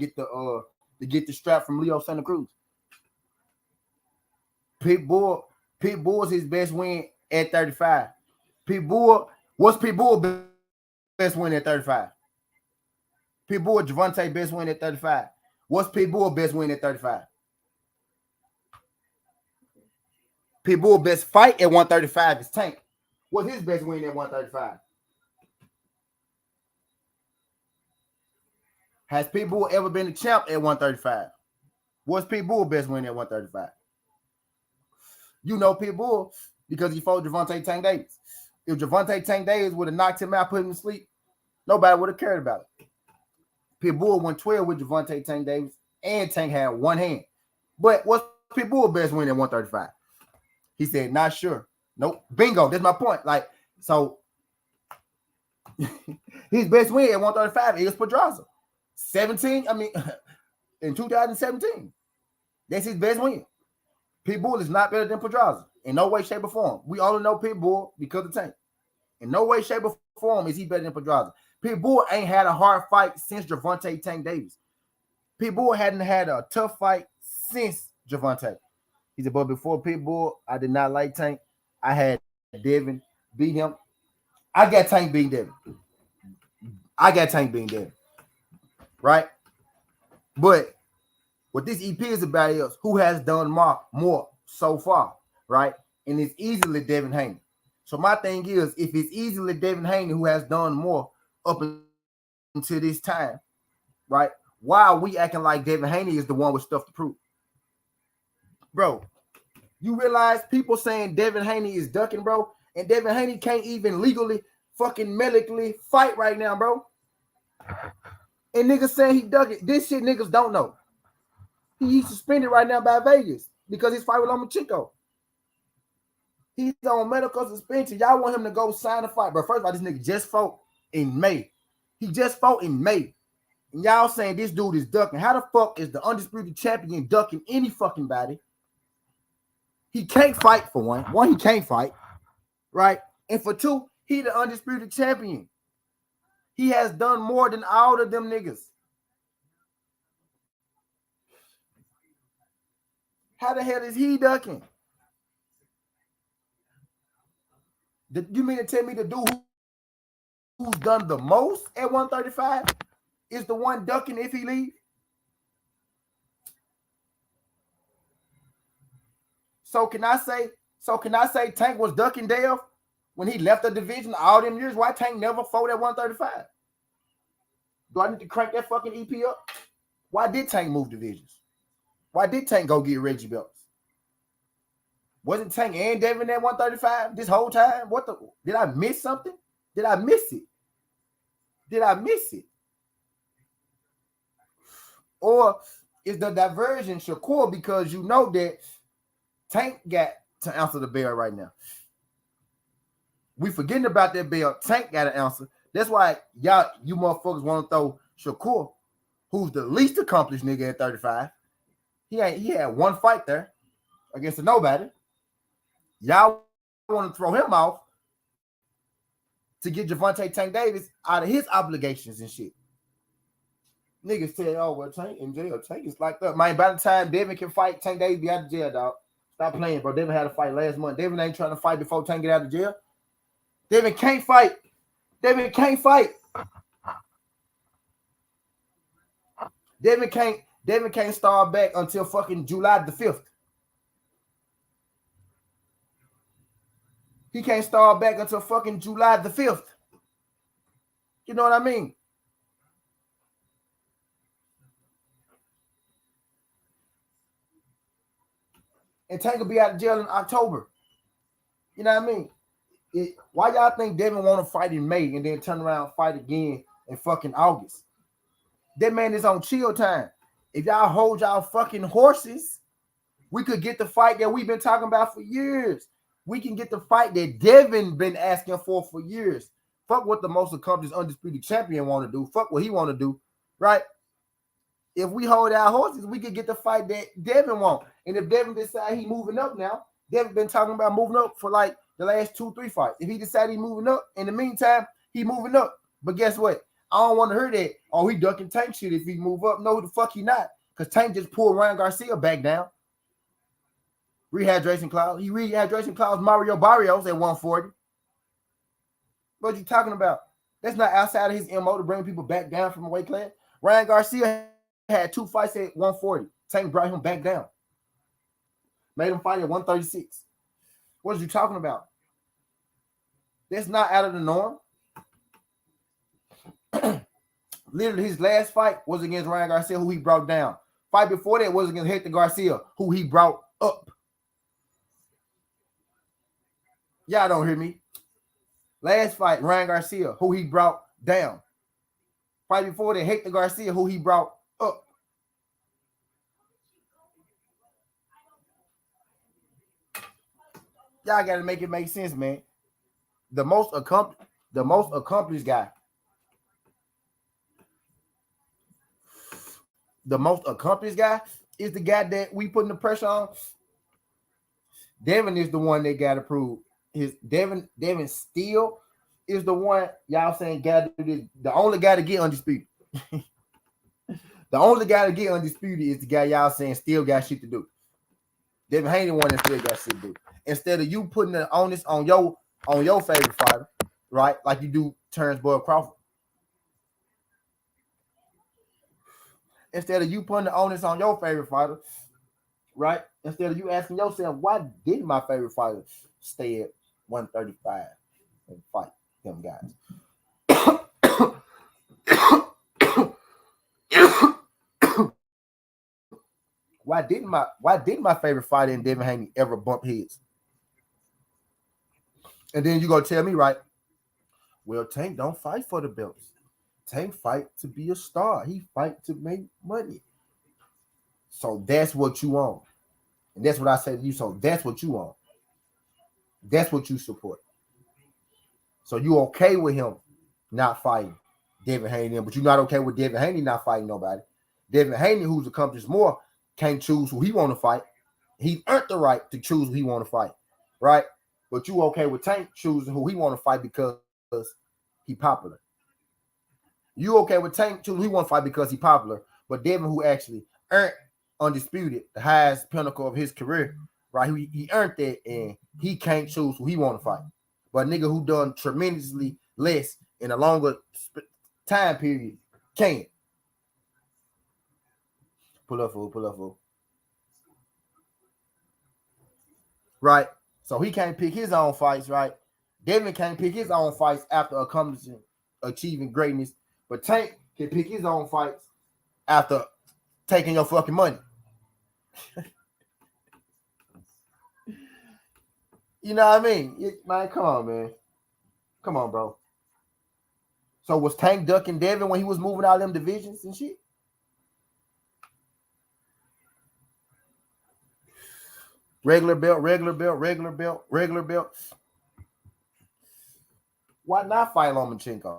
get the strap from Leo Santa Cruz. Pitbull is his best win at 35. What's Pitbull best win at 35? Pitbull Javante best win at 35. What's Pitbull best win at 35? Pitbull best fight at 135 is Tank. What's his best win at 135? Has Pitbull ever been a champ at 135? What's Pitbull best win at 135? You know Pitbull because he fought Javante Tank Davis. If Javante Tank Davis would have knocked him out, put him to sleep, nobody would have cared about it. Pitbull won 12 with Javante Tank Davis, and Tank had one hand. But what's Pitbull best win at 135? He said, not sure. Nope. Bingo. That's my point. Like, so his best win at 135 is Pedraza. 17, I mean, in 2017. That's his best win. Pitbull is not better than Pedraza in no way, shape, or form. We only know Pitbull because of Tank. In no way, shape, or form is he better than Pedraza. Pitbull ain't had a hard fight since Javante Tank Davis. Pitbull hadn't had a tough fight since Javante. He said, but before Pitbull, I did not like Tank. I had Devin beat him. I got Tank beating Devin. I got Tank beating Devin. Right? But what this EP is about is who has done more so far, right? And it's easily Devin Haney. So my thing is, if it's easily Devin Haney who has done more up until this time, right? Why are we acting like Devin Haney is the one with stuff to prove? Bro, you realize people saying Devin Haney is ducking, bro, and Devin Haney can't even legally fucking medically fight right now, bro. And niggas saying he ducking. This shit niggas don't know. He's suspended right now by Vegas because he's fight with Lomachenko. He's on medical suspension. Y'all want him to go sign a fight, bro. First of all, this nigga just fought in May. He just fought in May. And y'all saying this dude is ducking. How the fuck is the undisputed champion ducking any fucking body? He can't fight for one. One, he can't fight, right? And for two, he the undisputed champion. He has done more than all of them niggas. How the hell is he ducking? You mean to tell me the dude who's done the most at 135 is the one ducking if he leaves? So can I say Tank was ducking Dale when he left the division all them years? Why Tank never fought at 135? Do I need to crank that fucking EP up? Why did Tank move divisions? Why did Tank go get Reggie belts? Wasn't Tank and Devin at 135 this whole time? What the? Did I miss something? Did I miss it? Did I miss it? Or is the diversion Shakur because you know that Tank got to answer the bell right now? We forgetting about that bell. Tank got to answer. That's why you motherfuckers want to throw Shakur, who's the least accomplished nigga at 35. He had one fight there against a nobody. Y'all want to throw him off to get Javante Tank Davis out of his obligations and shit. Niggas say, oh, well, Tank in jail. Tank is like that. Man, by the time Devin can fight, Tank Davis be out of jail, dog. Stop playing, bro. Devin had a fight last month. Devin ain't trying to fight before Tank get out of jail. Devin can't fight. Devin can't fight. Devin can't start back until fucking July the 5th. He can't start back until fucking July the 5th. You know what I mean? And Tank will be out of jail in October. You know what I mean? Why y'all think Devin want to fight in May and then turn around and fight again in fucking August? That man is on chill time. If y'all hold y'all fucking horses, we could get the fight that we've been talking about for years. We can get the fight that Devin been asking for years. Fuck what the most accomplished undisputed champion want to do. Fuck what he want to do, right? If we hold our horses, we could get the fight that Devin want. And if Devin decide he moving up now, Devin been talking about moving up for like the last 2-3 fights. If he decide he moving up, in the meantime, he moving up. But guess what? I don't want to hear that. Oh, he ducking Tank shit if he move up. No, the fuck he not. Because Tank just pulled Ryan Garcia back down. Rehydration clause. He rehydration clause Mario Barrios at 140. What you talking about? That's not outside of his MO to bring people back down from the weight class. Ryan Garcia had 2 fights at 140. Tank brought him back down. Made him fight at 136. What are you talking about? That's not out of the norm. Literally, his last fight was against Ryan Garcia, who he brought down. Fight before that was against Hector Garcia, who he brought up. Y'all don't hear me. Last fight, Ryan Garcia, who he brought down. Fight before that, Hector Garcia, who he brought up. Y'all got to make it make sense, man. The most accomplished guy. The most accomplished guy is the guy that we putting the pressure on. Devin is the one that got to prove his Devin still is the one y'all saying got to do this, the only guy to get undisputed. The only guy to get undisputed is the guy y'all saying still got shit to do. Devin Haney one that still got shit to do. Instead of you putting the onus on your favorite fighter, right? Like you do Terrence Bud Crawford. Instead of you putting the onus on your favorite fighter, right? Instead of you asking yourself, why didn't my favorite fighter stay at 135 and fight them guys? why didn't my favorite fighter in Devin Haney ever bump heads? And then you gonna tell me, right? Well, Tank don't fight for the belts. Tank fight to be a star. He fight to make money. So that's what you want. And that's what I say to you. So that's what you want. That's what you support. So you okay with him not fighting Devin Haney, but you're not okay with Devin Haney not fighting nobody. Devin Haney, who's accomplished more, can't choose who he want to fight. He earned the right to choose who he want to fight, right? But you okay with Tank choosing who he want to fight because he popular. You okay with Tank choosing who he want to fight because he popular, but Devin, who actually earned undisputed, the highest pinnacle of his career, right? He earned that, and he can't choose who he want to fight. But a nigga who done tremendously less in a longer time period can. Pull up, fool. Right? So he can't pick his own fights, right? Devin can't pick his own fights after achieving greatness, but Tank can pick his own fights after taking your fucking money. You know what I mean? Man, come on, man. Come on, bro. So was Tank ducking Devin when he was moving out of them divisions and shit? Regular belt. Why not fight Lomachenko?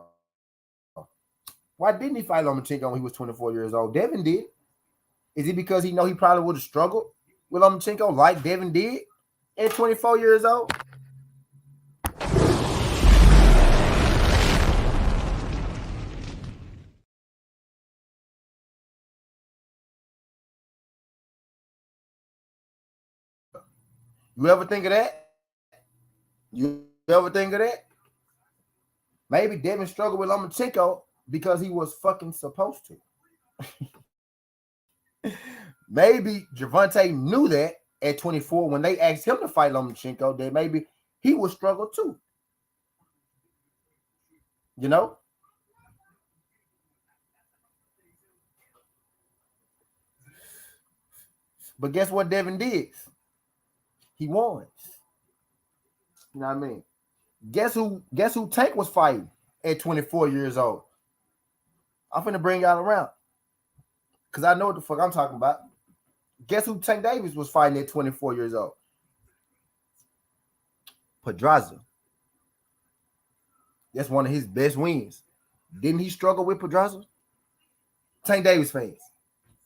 Why didn't he fight Lomachenko when he was 24 years old? Devin did. Is it because he know he probably would have struggled with Lomachenko like Devin did at 24 years old? You ever think of that? Maybe Devin struggled with Lomachenko because he was fucking supposed to. Maybe Gervonta knew that at 24 when they asked him to fight Lomachenko, that maybe he would struggle too. You know? But guess what Devin did? He won. You know what I mean? Guess who Tank was fighting at 24 years old? I'm finna bring y'all around. Because I know what the fuck I'm talking about. Guess who Tank Davis was fighting at 24 years old? Pedraza. That's one of his best wins. Didn't he struggle with Pedraza? Tank Davis fans.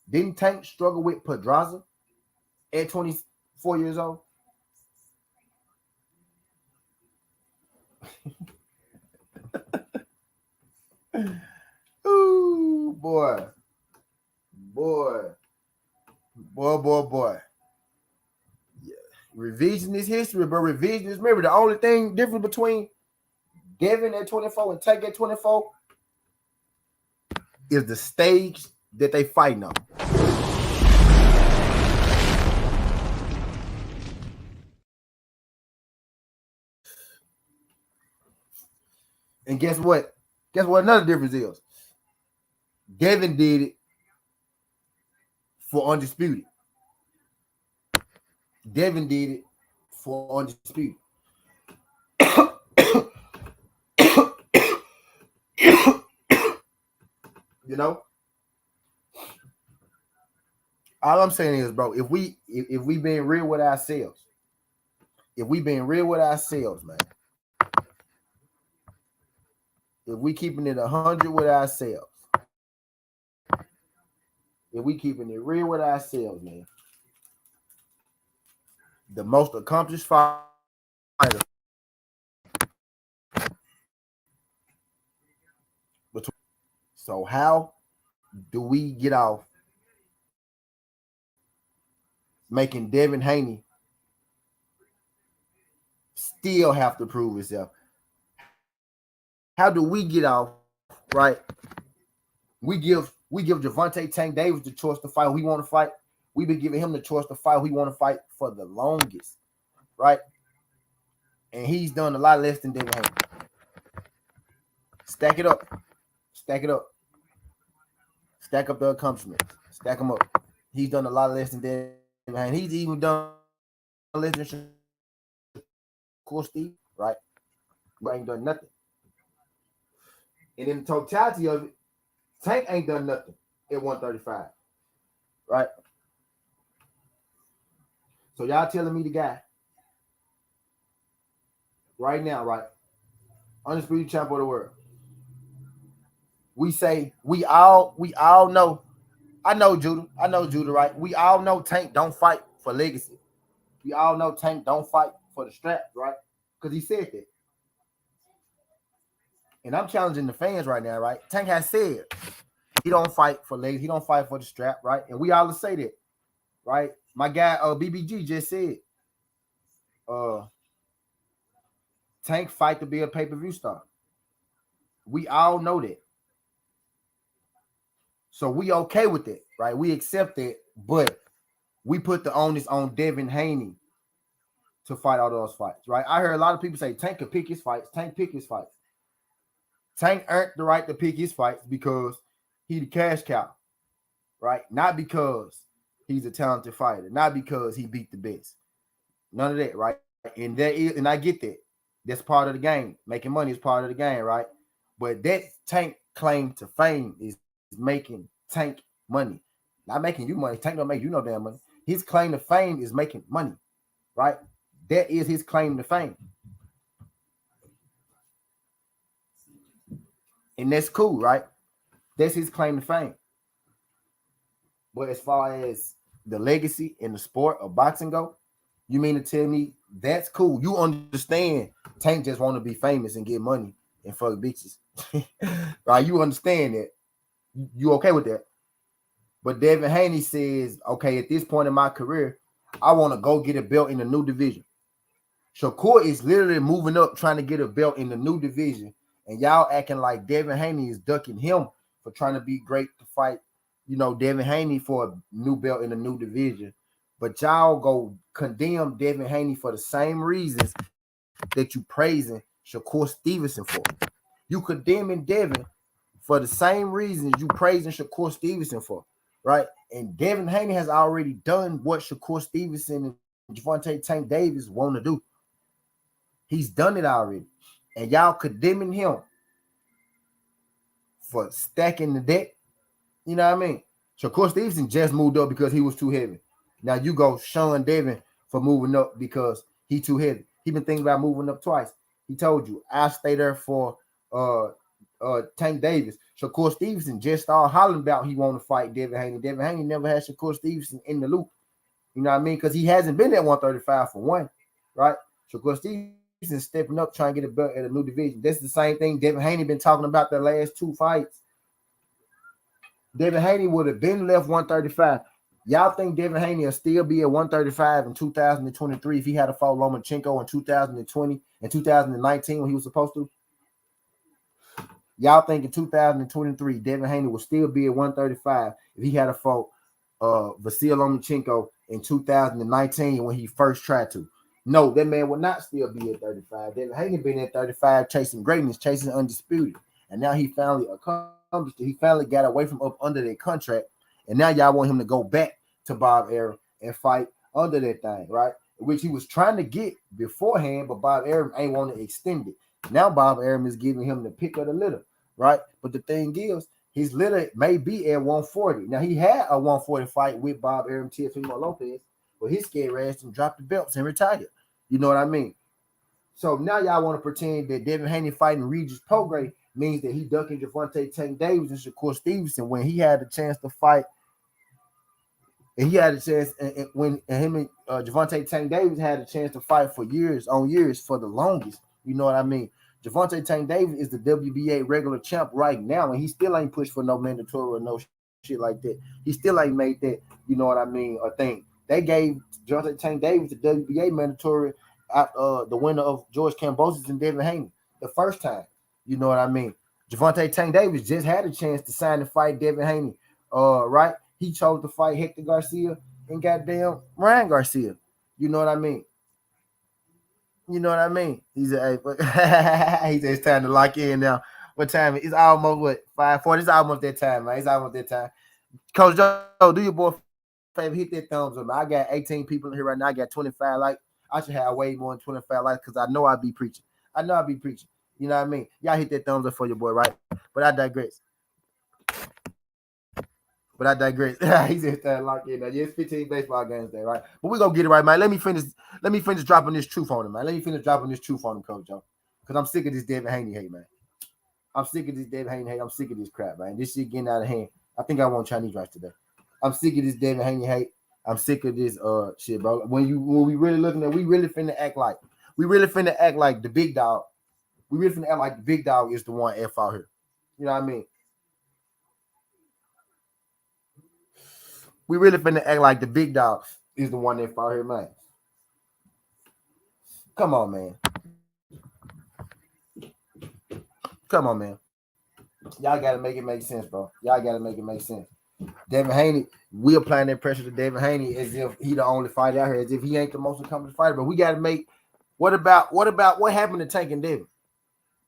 Didn't Tank struggle with Pedraza at 24 years old? Ooh, boy. Yeah. Revision is history, but revision is memory. The only thing different between Devin at 24 and Tank at 24 is the stage that they fighting on. And guess what? Guess what another difference is? Devin did it for undisputed. Devin did it for undisputed. You know? All I'm saying is, bro, if we being real with ourselves, man, if we keeping it 100 with ourselves, if we keeping it real with ourselves, man, the most accomplished fighter between. So how do we get off making Devin Haney still have to prove himself? How do we get off, right? We give Javante Tank Davis the choice to fight who he want to fight. We've been giving him the choice to fight who he want to fight for the longest, right? And he's done a lot less than Devin Haney. Stack it up. Stack it up. Stack up the accomplishments. Stack them up. He's done a lot less than Devin Haney. He's even done less than Shakur Steve, right? But ain't done nothing. And in the totality of it, Tank ain't done nothing at 135, right? So y'all telling me the guy right now, right? Undisputed champ of the world. We say we all know. I know Judah, right? We all know Tank don't fight for legacy. We all know Tank don't fight for the strap, right? Because he said that. And I'm challenging the fans right now, right? Tank has said he don't fight for legacy. He don't fight for the strap, right? And we all say that, right? My guy BBG just said Tank fight to be a pay-per-view star. We all know that. So we okay with it, right? We accept it, but we put the onus on Devin Haney to fight all those fights, right? I heard a lot of people say Tank could pick his fights. Tank pick his fights. Tank earned the right to pick his fights because he the cash cow, right? Not because he's a talented fighter, not because he beat the best. None of that, right? And I get that. That's part of the game. Making money is part of the game, right? But that Tank claim to fame is making Tank money. Not making you money. Tank don't make you no damn money. His claim to fame is making money, right? That is his claim to fame. And that's cool, right? That's his claim to fame. But as far as the legacy in the sport of boxing go, you mean to tell me that's cool? You understand Tank just want to be famous and get money and fuck bitches, right? You understand that? You okay with that? But Devin Haney says, okay, at this point in my career, I want to go get a belt in a new division. Shakur is literally moving up, trying to get a belt in the new division, and y'all acting like Devin Haney is ducking him for trying to be great to fight, Devin Haney for a new belt in a new division. But y'all go condemn Devin Haney for the same reasons that you praising Shakur Stevenson for. You condemning Devin for the same reasons you praising Shakur Stevenson for, right? And Devin Haney has already done what Shakur Stevenson and Javante Tank Davis want to do. He's done it already. And y'all condemning him for stacking the deck. You know what I mean? Shakur Stevenson just moved up because he was too heavy. Now you go Sean Devin for moving up because he too heavy. He been thinking about moving up twice. He told you, I'll stay there for Tank Davis. Shakur Stevenson just started hollering about he want to fight Devin Haney. Devin Haney never had Shakur Stevenson in the loop. You know what I mean? Because he hasn't been at 135 for one, right? Shakur Stevenson stepping up, trying to get a belt at a new division. That's the same thing Devin Haney been talking about the last two fights. Devin Haney would have been left 135. Y'all think Devin Haney will still be at 135 in 2023 if he had to fought Lomachenko in 2020 and 2019 when he was supposed to? Y'all think in 2023 Devin Haney will still be at 135 if he had to fought Vasil Lomachenko in 2019 when he first tried to? No, that man will not still be at 35. Devin Haney been at 35 chasing greatness, chasing undisputed. And now he finally accomplished it. He finally got away from up under that contract. And now y'all want him to go back to Bob Arum and fight under that thing, right? Which he was trying to get beforehand, but Bob Arum ain't want to extend it. Now Bob Arum is giving him the pick of the litter, right? But the thing is, his litter may be at 140. Now, he had a 140 fight with Bob Arum, Teofimo Lopez, but his scared ass and dropped the belts and retired. You know what I mean? So now y'all want to pretend that Devin Haney fighting Regis Prograis means that he ducking Javante Tank Davis and Shakur Stevenson when he had the chance to fight. And he had a chance, and when him and Javante Tank Davis had a chance to fight for years on years for the longest. You know what I mean? Javante Tank Davis is the WBA regular champ right now, and he still ain't pushed for no mandatory or no shit like that. He still ain't made that, you know what I mean, a thing. They gave Jonathan Tank Davis the WBA mandatory at the winner of George Kambosos and Devin Haney the first time. You know what I mean? Javante Tank Davis just had a chance to sign and fight Devin Haney. Right? He chose to fight Hector Garcia and goddamn Ryan Garcia. You know what I mean? You know what I mean? He said, hey, he said it's time to lock in now. What time? It's almost what 5:40. It's almost that time, man. It's almost that time. Coach Joe, do your boy a favor, hit that thumbs up, man. I got 18 people in here right now. I got 25 likes. I should have way more than 25 likes because I know I be preaching. I know I be preaching. You know what I mean? Y'all hit that thumbs up for your boy, right? But I digress. He said start locked in. Now, yes, 15 baseball games there, right? But we gonna get it right, man. Let me finish dropping this truth on him, man. Let me finish dropping this truth on him, Coach Joe. Because I'm sick of this Devin Haney hate, man. I'm sick of this Devin Haney hate. I'm sick of this crap, man. This shit getting out of hand. I think I want Chinese rice today. I'm sick of this Devin Haney hate. I'm sick of this shit, bro. When we really looking at, we really finna act like the big dog. We really finna act like the big dog is the one F out here. You know what I mean? We really finna act like the big dog is the one F out here, man. Come on, man. Come on, man. Y'all gotta make it make sense, bro. Y'all gotta make it make sense. Devin Haney, we applying that pressure to Devin Haney as if he the only fighter out here, as if he ain't the most accomplished fighter. But we gotta make what happened to Tank and Devin?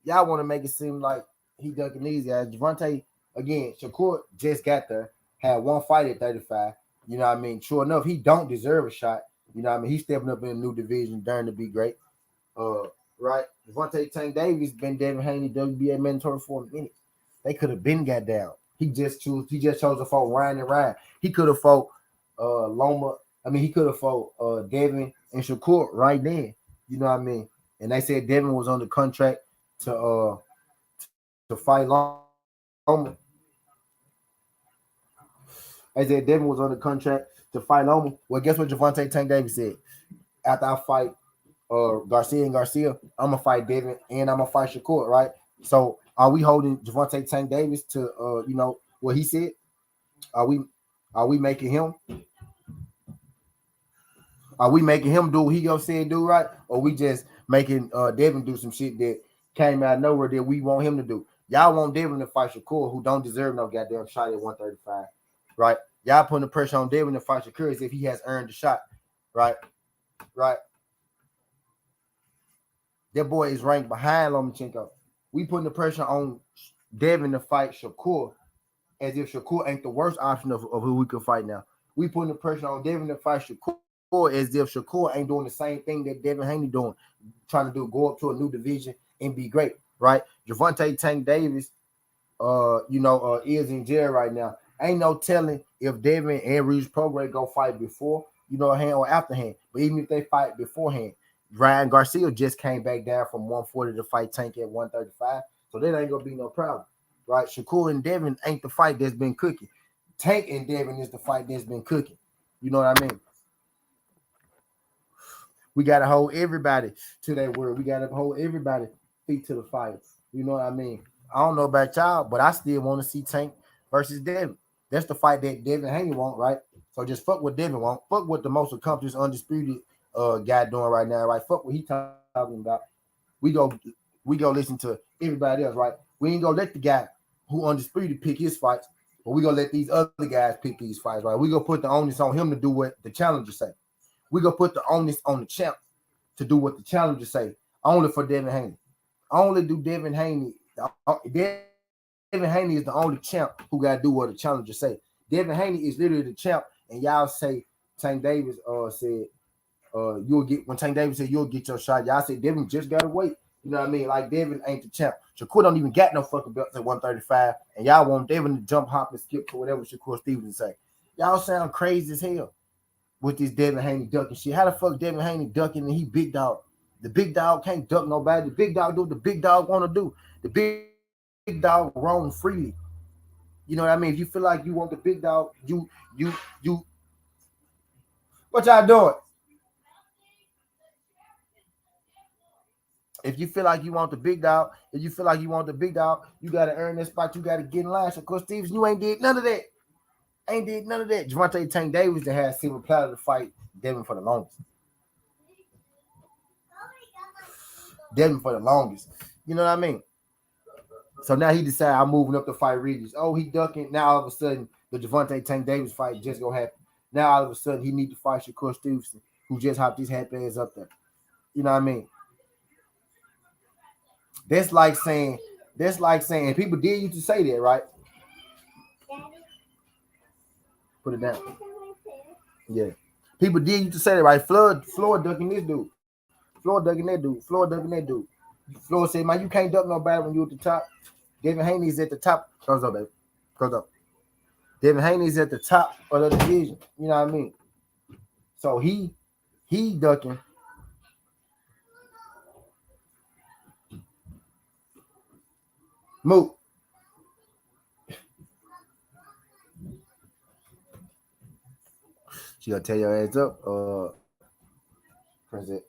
Y'all want to make it seem like he ducking easy. As Javante, again, Shakur just got there, had one fight at 35. You know what I mean? Sure enough, he don't deserve a shot. You know what I mean? He's stepping up in a new division, daring to be great. Uh, right? Javante Tank Davis been Devin Haney WBA mentor for a minute. They could have been got down. He just chose to fight Ryan and Ryan. He could have fought Loma. I mean, he could have fought Devin and Shakur right then. You know what I mean? And they said Devin was on the contract to fight Loma. They said Devin was on the contract to fight Loma. Well, guess what Javante Tank Davis said? After I fight Garcia and Garcia, I'm gonna fight Devin and I'm gonna fight Shakur, right? So are we holding Javante Tank Davis to what he said? Are we are we making him do what he gonna say do, right? Or we just making Devin do some shit that came out of nowhere that we want him to do? Y'all want Devin to fight Shakur, who don't deserve no goddamn shot at 135, right? Y'all putting the pressure on Devin to fight Shakur as if he has earned the shot, right? Right. That boy is ranked behind Lomachenko. We putting the pressure on Devin to fight Shakur as if Shakur ain't the worst option of who we could fight now. We putting the pressure on Devin to fight Shakur as if Shakur ain't doing the same thing that Devin Haney doing, trying to do, go up to a new division and be great, right? Javante Tank Davis, is in jail right now. Ain't no telling if Devin and Regis Prograis go fight before, hand or afterhand. But even if they fight beforehand, Ryan Garcia just came back down from 140 to fight Tank at 135. So that ain't gonna be no problem. Right? Shakur and Devin ain't the fight that's been cooking. Tank and Devin is the fight that's been cooking. You know what I mean? We gotta hold everybody to that word. We gotta hold everybody feet to the fire. You know what I mean? I don't know about y'all, but I still want to see Tank versus Devin. That's the fight that Devin Haney want, right? So just fuck what Devin want. Fuck what the most accomplished, undisputed guy doing right now, right? Fuck what he talking about. We go we go listen to everybody else, right? We ain't gonna let the guy who undisputed pick his fights, but we gonna let these other guys pick these fights, right? We gonna put the onus on him to do what the challenger say. We gonna put the onus on the champ to do what the challenger say. Only for Devin Haney. Only do Devin Haney. Devin Haney is the only champ who gotta do what the challenger say. Devin Haney is literally the champ, and y'all say Tank Davis said you'll get when Tank Davis said you'll get your shot. Y'all say Devin just gotta wait. You know what I mean? Like Devin ain't the champ. Shakur don't even got no fucking belts at 135, and y'all want Devin to jump, hop, and skip to whatever Shakur Stevens say. Y'all sound crazy as hell with this Devin Haney ducking shit. How the fuck Devin Haney ducking and he big dog? The big dog can't duck nobody. The big dog do what the big dog want to do. The big dog roam freely. You know what I mean? If you feel like you want the big dog, you what y'all doing? If you feel like you want the big dog, you gotta earn that spot. You gotta get in line. So, Coach Stevens, you ain't did none of that. Ain't did none of that. Javante Tank Davis that had Silver Platter to fight Devin for the longest. Devin for the longest. You know what I mean? So now he decided I'm moving up to fight Regis. Oh, he ducking. Now all of a sudden the Javante Tank Davis fight just gonna happen. Now all of a sudden he need to fight Shakur Stevenson, who just hopped his happy ass up there. You know what I mean? That's like saying, people did used to say that, right? Put it down. Yeah. People did used to say that, right? Floyd ducking this dude. Floyd ducking that dude. Floyd ducking that dude. Floyd said, man, you can't duck nobody when you at the top. Devin Haney's at the top. Goes up, baby. Goes up. Devin Haney's at the top of the division. You know what I mean? So he ducking. Moot. She gonna tear your ass up, press it.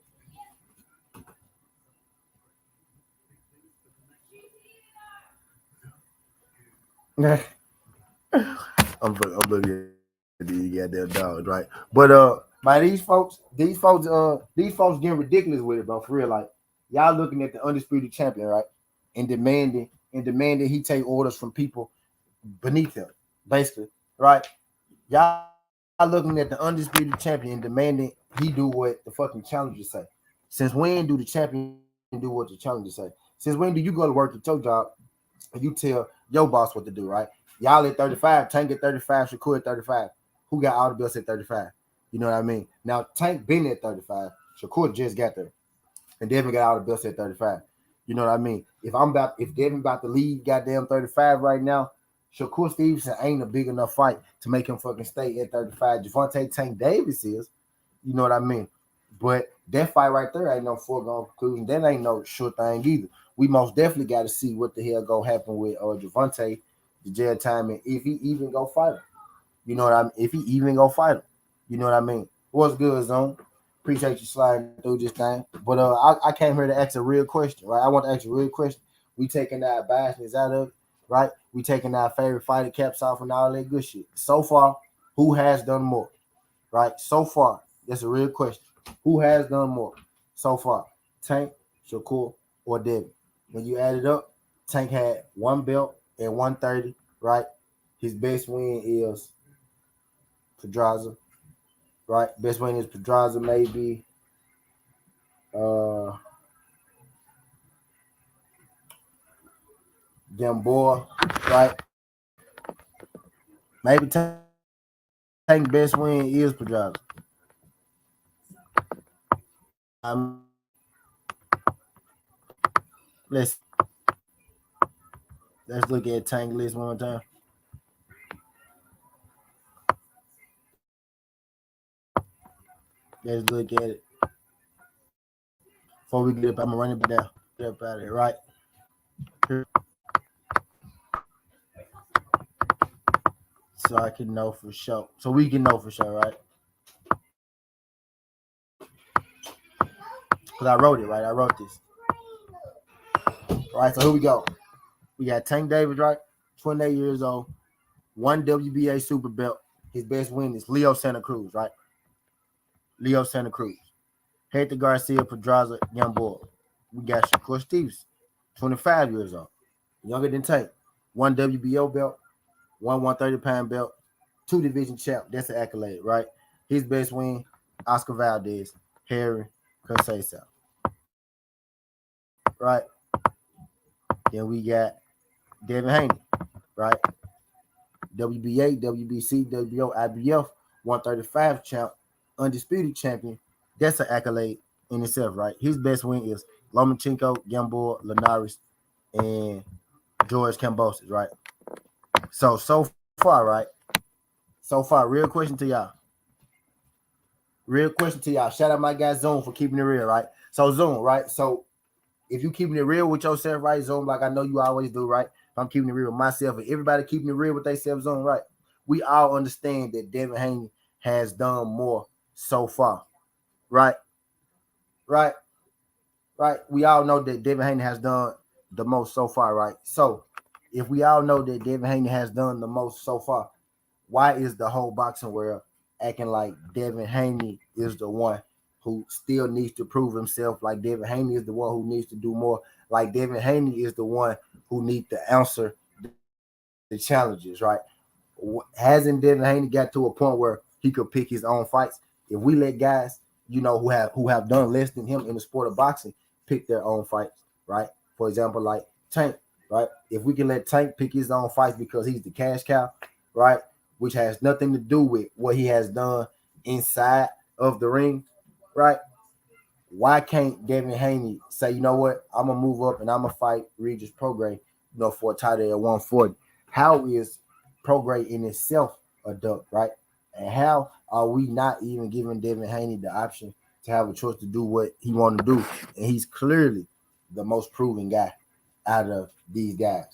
I'm looking at these goddamn dogs, right? But by these folks getting ridiculous with it, bro. For real, like y'all looking at the undisputed champion, right? And demanding he take orders from people beneath him, basically, right? Y'all looking at the undisputed champion and demanding he do what the fucking challengers say. Since when do the champion do what the challengers say? Since when do you go to work at your job and you tell your boss what to do, right? Y'all at 35, Tank at 35, Shakur at 35. Who got all the belts at 35? You know what I mean? Now Tank been at 35, Shakur just got there, and Devin got all the belts at 35. You know what I mean? If Devin about to leave goddamn 35 right now, Shakur Stevenson ain't a big enough fight to make him fucking stay at 35. Javante Tank Davis is, you know what I mean? But that fight right there ain't no foregone conclusion. That ain't no sure thing either. We most definitely got to see what the hell gonna happen with Javante, the jail time, and if he even go fight him. You know what I mean? If he even go fight him. You know what I mean? What's good, Zone? Appreciate you sliding through this thing. But I came here to ask a real question, right? I want to ask a real question. We taking our biasness out of it, right? We taking our favorite fighter caps off and all that good shit. So far, who has done more? Right? So far, that's a real question. Who has done more so far? Tank, Shakur, or Devin? When you add it up, Tank had one belt and 130, right? His best win is Pedraza, right? Best win is Pedraza, maybe. Uh, Gamboa, right? Maybe Tank best win is Pedraza. Let's let's look at Tank list one more time. Let's look at it. Before we get up, I'm gonna run it down. Get up out of it, right? So I can know for sure. So we can know for sure, right? Because I wrote it, right? I wrote this. All right, so here we go. We got Tank Davis, right? 28 years old, one WBA super belt. His best win is Leo Santa Cruz, right? Leo Santa Cruz. Hector Garcia, Pedraza, Gamboa. We got Shakur Stevenson, 25 years old, younger than Tank. One WBO belt, one 130-pound belt, two division champ. That's an accolade, right? His best win, Oscar Valdez, Harry Conceição. Right? Then we got Devin Haney, right? WBA, WBC, WBO, IBF, 135 champ, undisputed champion. That's an accolade in itself, right? His best win is Lomachenko, Gamboa, Linares, and George Kambosos, right? So far, right? So far, real question to y'all. Real question to y'all. Shout out my guy Zoom for keeping it real, right? So Zoom, right? So if you keeping it real with yourself, right, Zoom, like I know you always do, right? If I'm keeping it real with myself and everybody keeping it real with themselves, Zoom, right? We all understand that Devin Haney has done more so far, right? Right? Right? We all know that Devin Haney has done the most so far, right? So if we all know that Devin Haney has done the most so far, why is the whole boxing world acting like Devin Haney is the one who still needs to prove himself? Like Devin Haney is the one who needs to do more. Like Devin Haney is the one who needs to answer the challenges, right? Hasn't Devin Haney got to a point where he could pick his own fights? If we let guys, who have done less than him in the sport of boxing pick their own fights, right? For example, like Tank, right? If we can let Tank pick his own fights because he's the cash cow, right? Which has nothing to do with what he has done inside of the ring, right? Why can't Devin Haney say, you know what, I'm gonna move up and I'm gonna fight Regis Prograis, for a title at 140? How is Prograis in itself a duck, right? And how are we not even giving Devin Haney the option to have a choice to do what he want to do? And he's clearly the most proven guy out of these guys.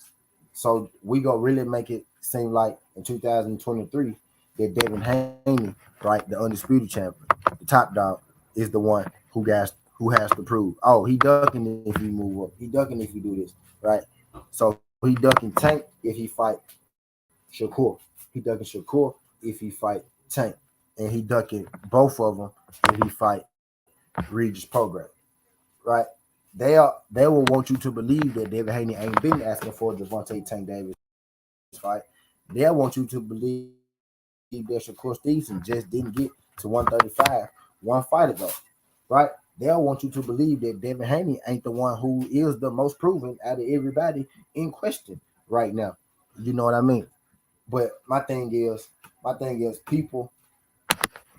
So we gonna really make it seem like in 2023 that Devin Haney, right, the undisputed champion, the top dog, is the one who has to prove. Oh, he ducking if he move up. He ducking if he do this, right? So he ducking Tank if he fight Shakur. He ducking Shakur if he fight Tank, and he ducking both of them if he fight Regis Prograis, right? They will want you to believe that David Haney ain't been asking for Gervonta Tank Davis fight. They want you to believe that Shakur Stevenson just didn't get to 135 one fight ago, right? They'll want you to believe that Devin Haney ain't the one who is the most proven out of everybody in question right now. You know what I mean? But my thing is people,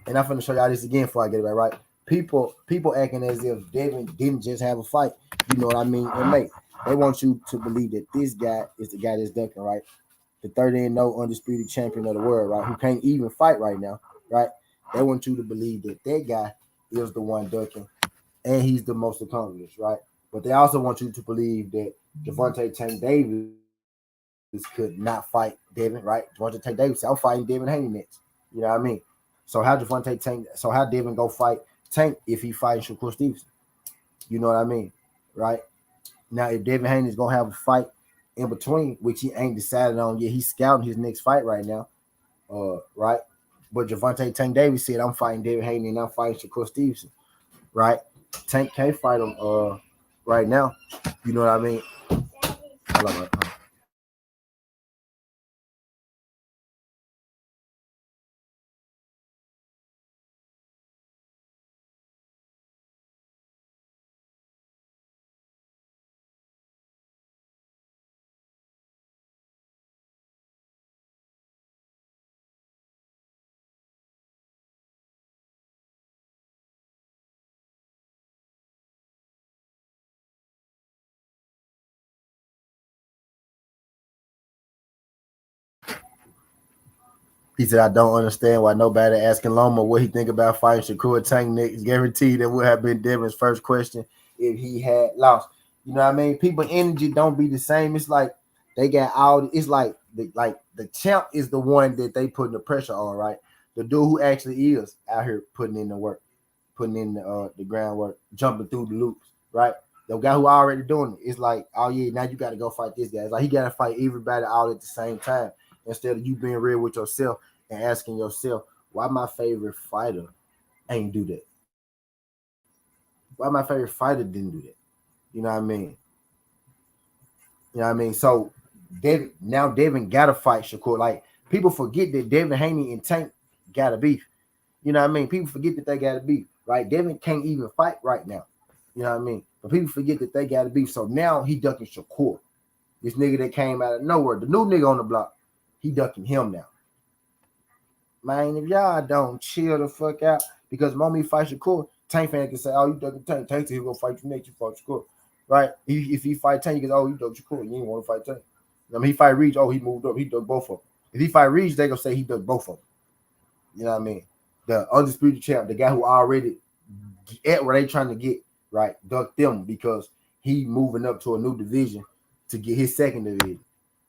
and I'm gonna show y'all this again before I get it right. People acting as if Devin didn't just have a fight. You know what I mean? And mate, they want you to believe that this guy is the guy that's ducking, right? The 30-0 undisputed champion of the world, right? Who can't even fight right now, right? They want you to believe that that guy is the one ducking, and he's the most accomplished, right? But they also want you to believe that Gervonta Tank Davis could not fight Devin, right? Gervonta Tank Davis said, I'm fighting Devin Haney next. You know what I mean? So how Devin go fight Tank if he fighting Shakur Stevenson? You know what I mean? Right? Now, if Devin Haney's gonna have a fight in between, which he ain't decided on yet, he's scouting his next fight right now. Right? But Gervonta Tank Davis said, I'm fighting Devin Haney and I'm fighting Shakur Stevenson. Right? Tank can't fight him right now. You know what I mean? Hold on, right? He said, I don't understand why nobody asking Loma what he think about fighting Shakur Tank next. Guaranteed that would have been Devin's first question if he had lost. You know what I mean? People energy don't be the same. It's like they got all. It's like the champ is the one that they putting the pressure on, right? The dude who actually is out here putting in the work, putting in the groundwork, jumping through the loops, right? The guy who already doing it, it's like, oh yeah, now you got to go fight this guy. It's like he got to fight everybody all at the same time instead of you being real with yourself and asking yourself, why my favorite fighter ain't do that? Why my favorite fighter didn't do that? You know what I mean? You know what I mean? So Devin gotta fight Shakur. Like people forget that Devin Haney and Tank gotta beef. You know what I mean? People forget that they gotta beef. Right? Devin can't even fight right now. You know what I mean? But people forget that they gotta beef. So now he ducking Shakur. This nigga that came out of nowhere, the new nigga on the block, he ducking him now. Man, if y'all don't chill the fuck out, because mommy fight Shakur, Tank fan can say, oh, you ducking Tank. Tank said he'll go fight you next, you fight Shakur. Right? If he fight Tank, he goes, oh, you duck Shakur. You ain't want to fight Tank. I mean, he fight Reach, oh, he moved up. He ducked both of them. If he fight Reach, they going to say he ducked both of them. You know what I mean? The undisputed champ, the guy who already at where they trying to get, right, ducked them because he moving up to a new division to get his second division.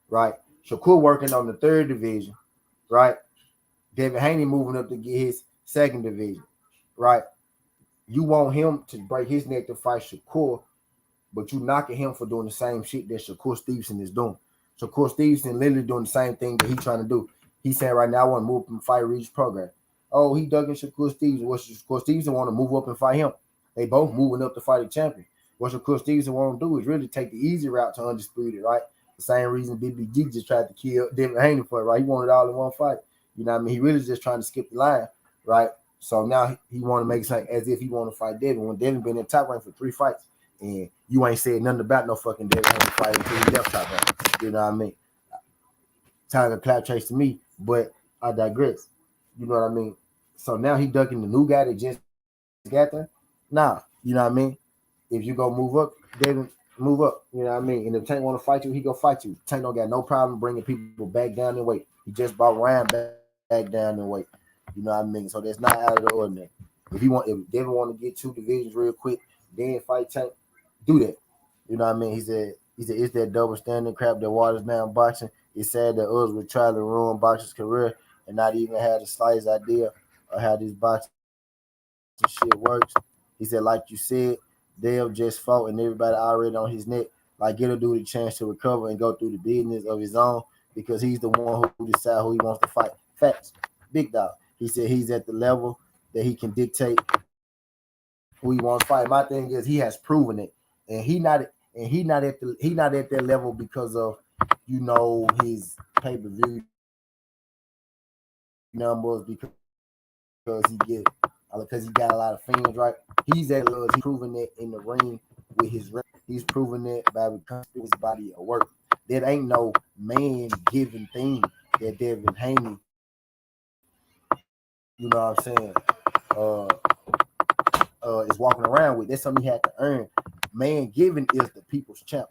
Right? Shakur working on the third division. Right? Devin Haney moving up to get his second division, right? You want him to break his neck to fight Shakur, but you knocking him for doing the same shit that Shakur Stevenson is doing. Shakur Stevenson literally doing the same thing that he trying to do. He's saying right now, I want to move up and fight Regis Program. Oh, he dug in Shakur Stevenson. What Shakur Stevenson want to move up and fight him. They both moving up to fight a champion. What Shakur Stevenson want to do is really take the easy route to undisputed, right? The same reason BBG just tried to kill Devin Haney for it, right? He wanted it all in one fight. You know what I mean? He really just trying to skip the line, right? So now he want to make it like as if he want to fight Devin. When Devin been in top rank for 3 fights, and you ain't said nothing about no fucking Devin Haney fight until he left top rank. You know what I mean? Time to clap chase to me, but I digress. You know what I mean? So now he ducking the new guy that just got there. Nah, you know what I mean? If you go move up, Devin, move up. You know what I mean? And if Tank want to fight you, he go fight you. Tank don't got no problem bringing people back down in weight. He just brought Ryan back down in weight. You know what I mean? So that's not out of the ordinary. If Devin want to get 2 divisions real quick, then fight Tank, do that. You know what I mean? He said it's that double standard crap that waters down boxing. It's sad that others would try to ruin boxing's career and not even have the slightest idea of how this boxing shit works. He said, like you said, Dale just fought and everybody already on his neck. Like, get a dude a chance to recover and go through the business of his own because he's the one who decides who he wants to fight. Facts. Big dog. He said he's at the level that he can dictate who he wants to fight. My thing is he has proven it. And he not at that level because of his pay-per-view numbers because he got a lot of fans, right? He's at level. He's proven it in the ring with his ring. He's proven it by becoming his body of work. There ain't no man given thing that Devin Haney, you know what I'm saying, is walking around with. That's something he had to earn. Man given is the people's champ.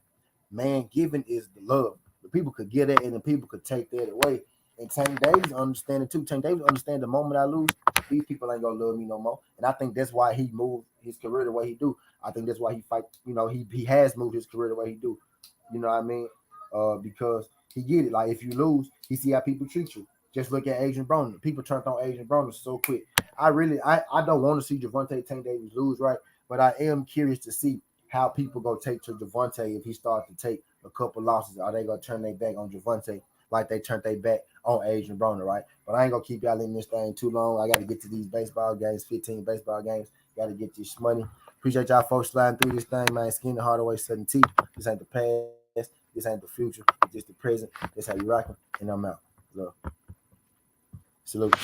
Man given is the love. The people could get it and the people could take that away. And Tank Davis understand it too. Tank Davis understand the moment I lose, these people ain't gonna love me no more. And I think that's why he moved his career the way he do. I think that's why he fight. He has moved his career the way he do. You know what I mean? Because he get it. Like if you lose, he see how people treat you. Just look at Adrian Broner. People turned on Adrian Broner so quick. I don't want to see Gervonta Tank Davis lose, right? But I am curious to see how people go take to Gervonta if he starts to take a couple losses. Are they gonna turn their back on Gervonta like they turned their back on Adrian Broner, right? But I ain't gonna keep y'all in this thing too long. I got to get to these baseball games, 15 baseball games. Got to get this money. Appreciate y'all folks sliding through this thing, man. Skin the Hardaway 17. This ain't the past. This ain't the future. It's just the present. That's how you rocking. And I'm out. Love. Salute.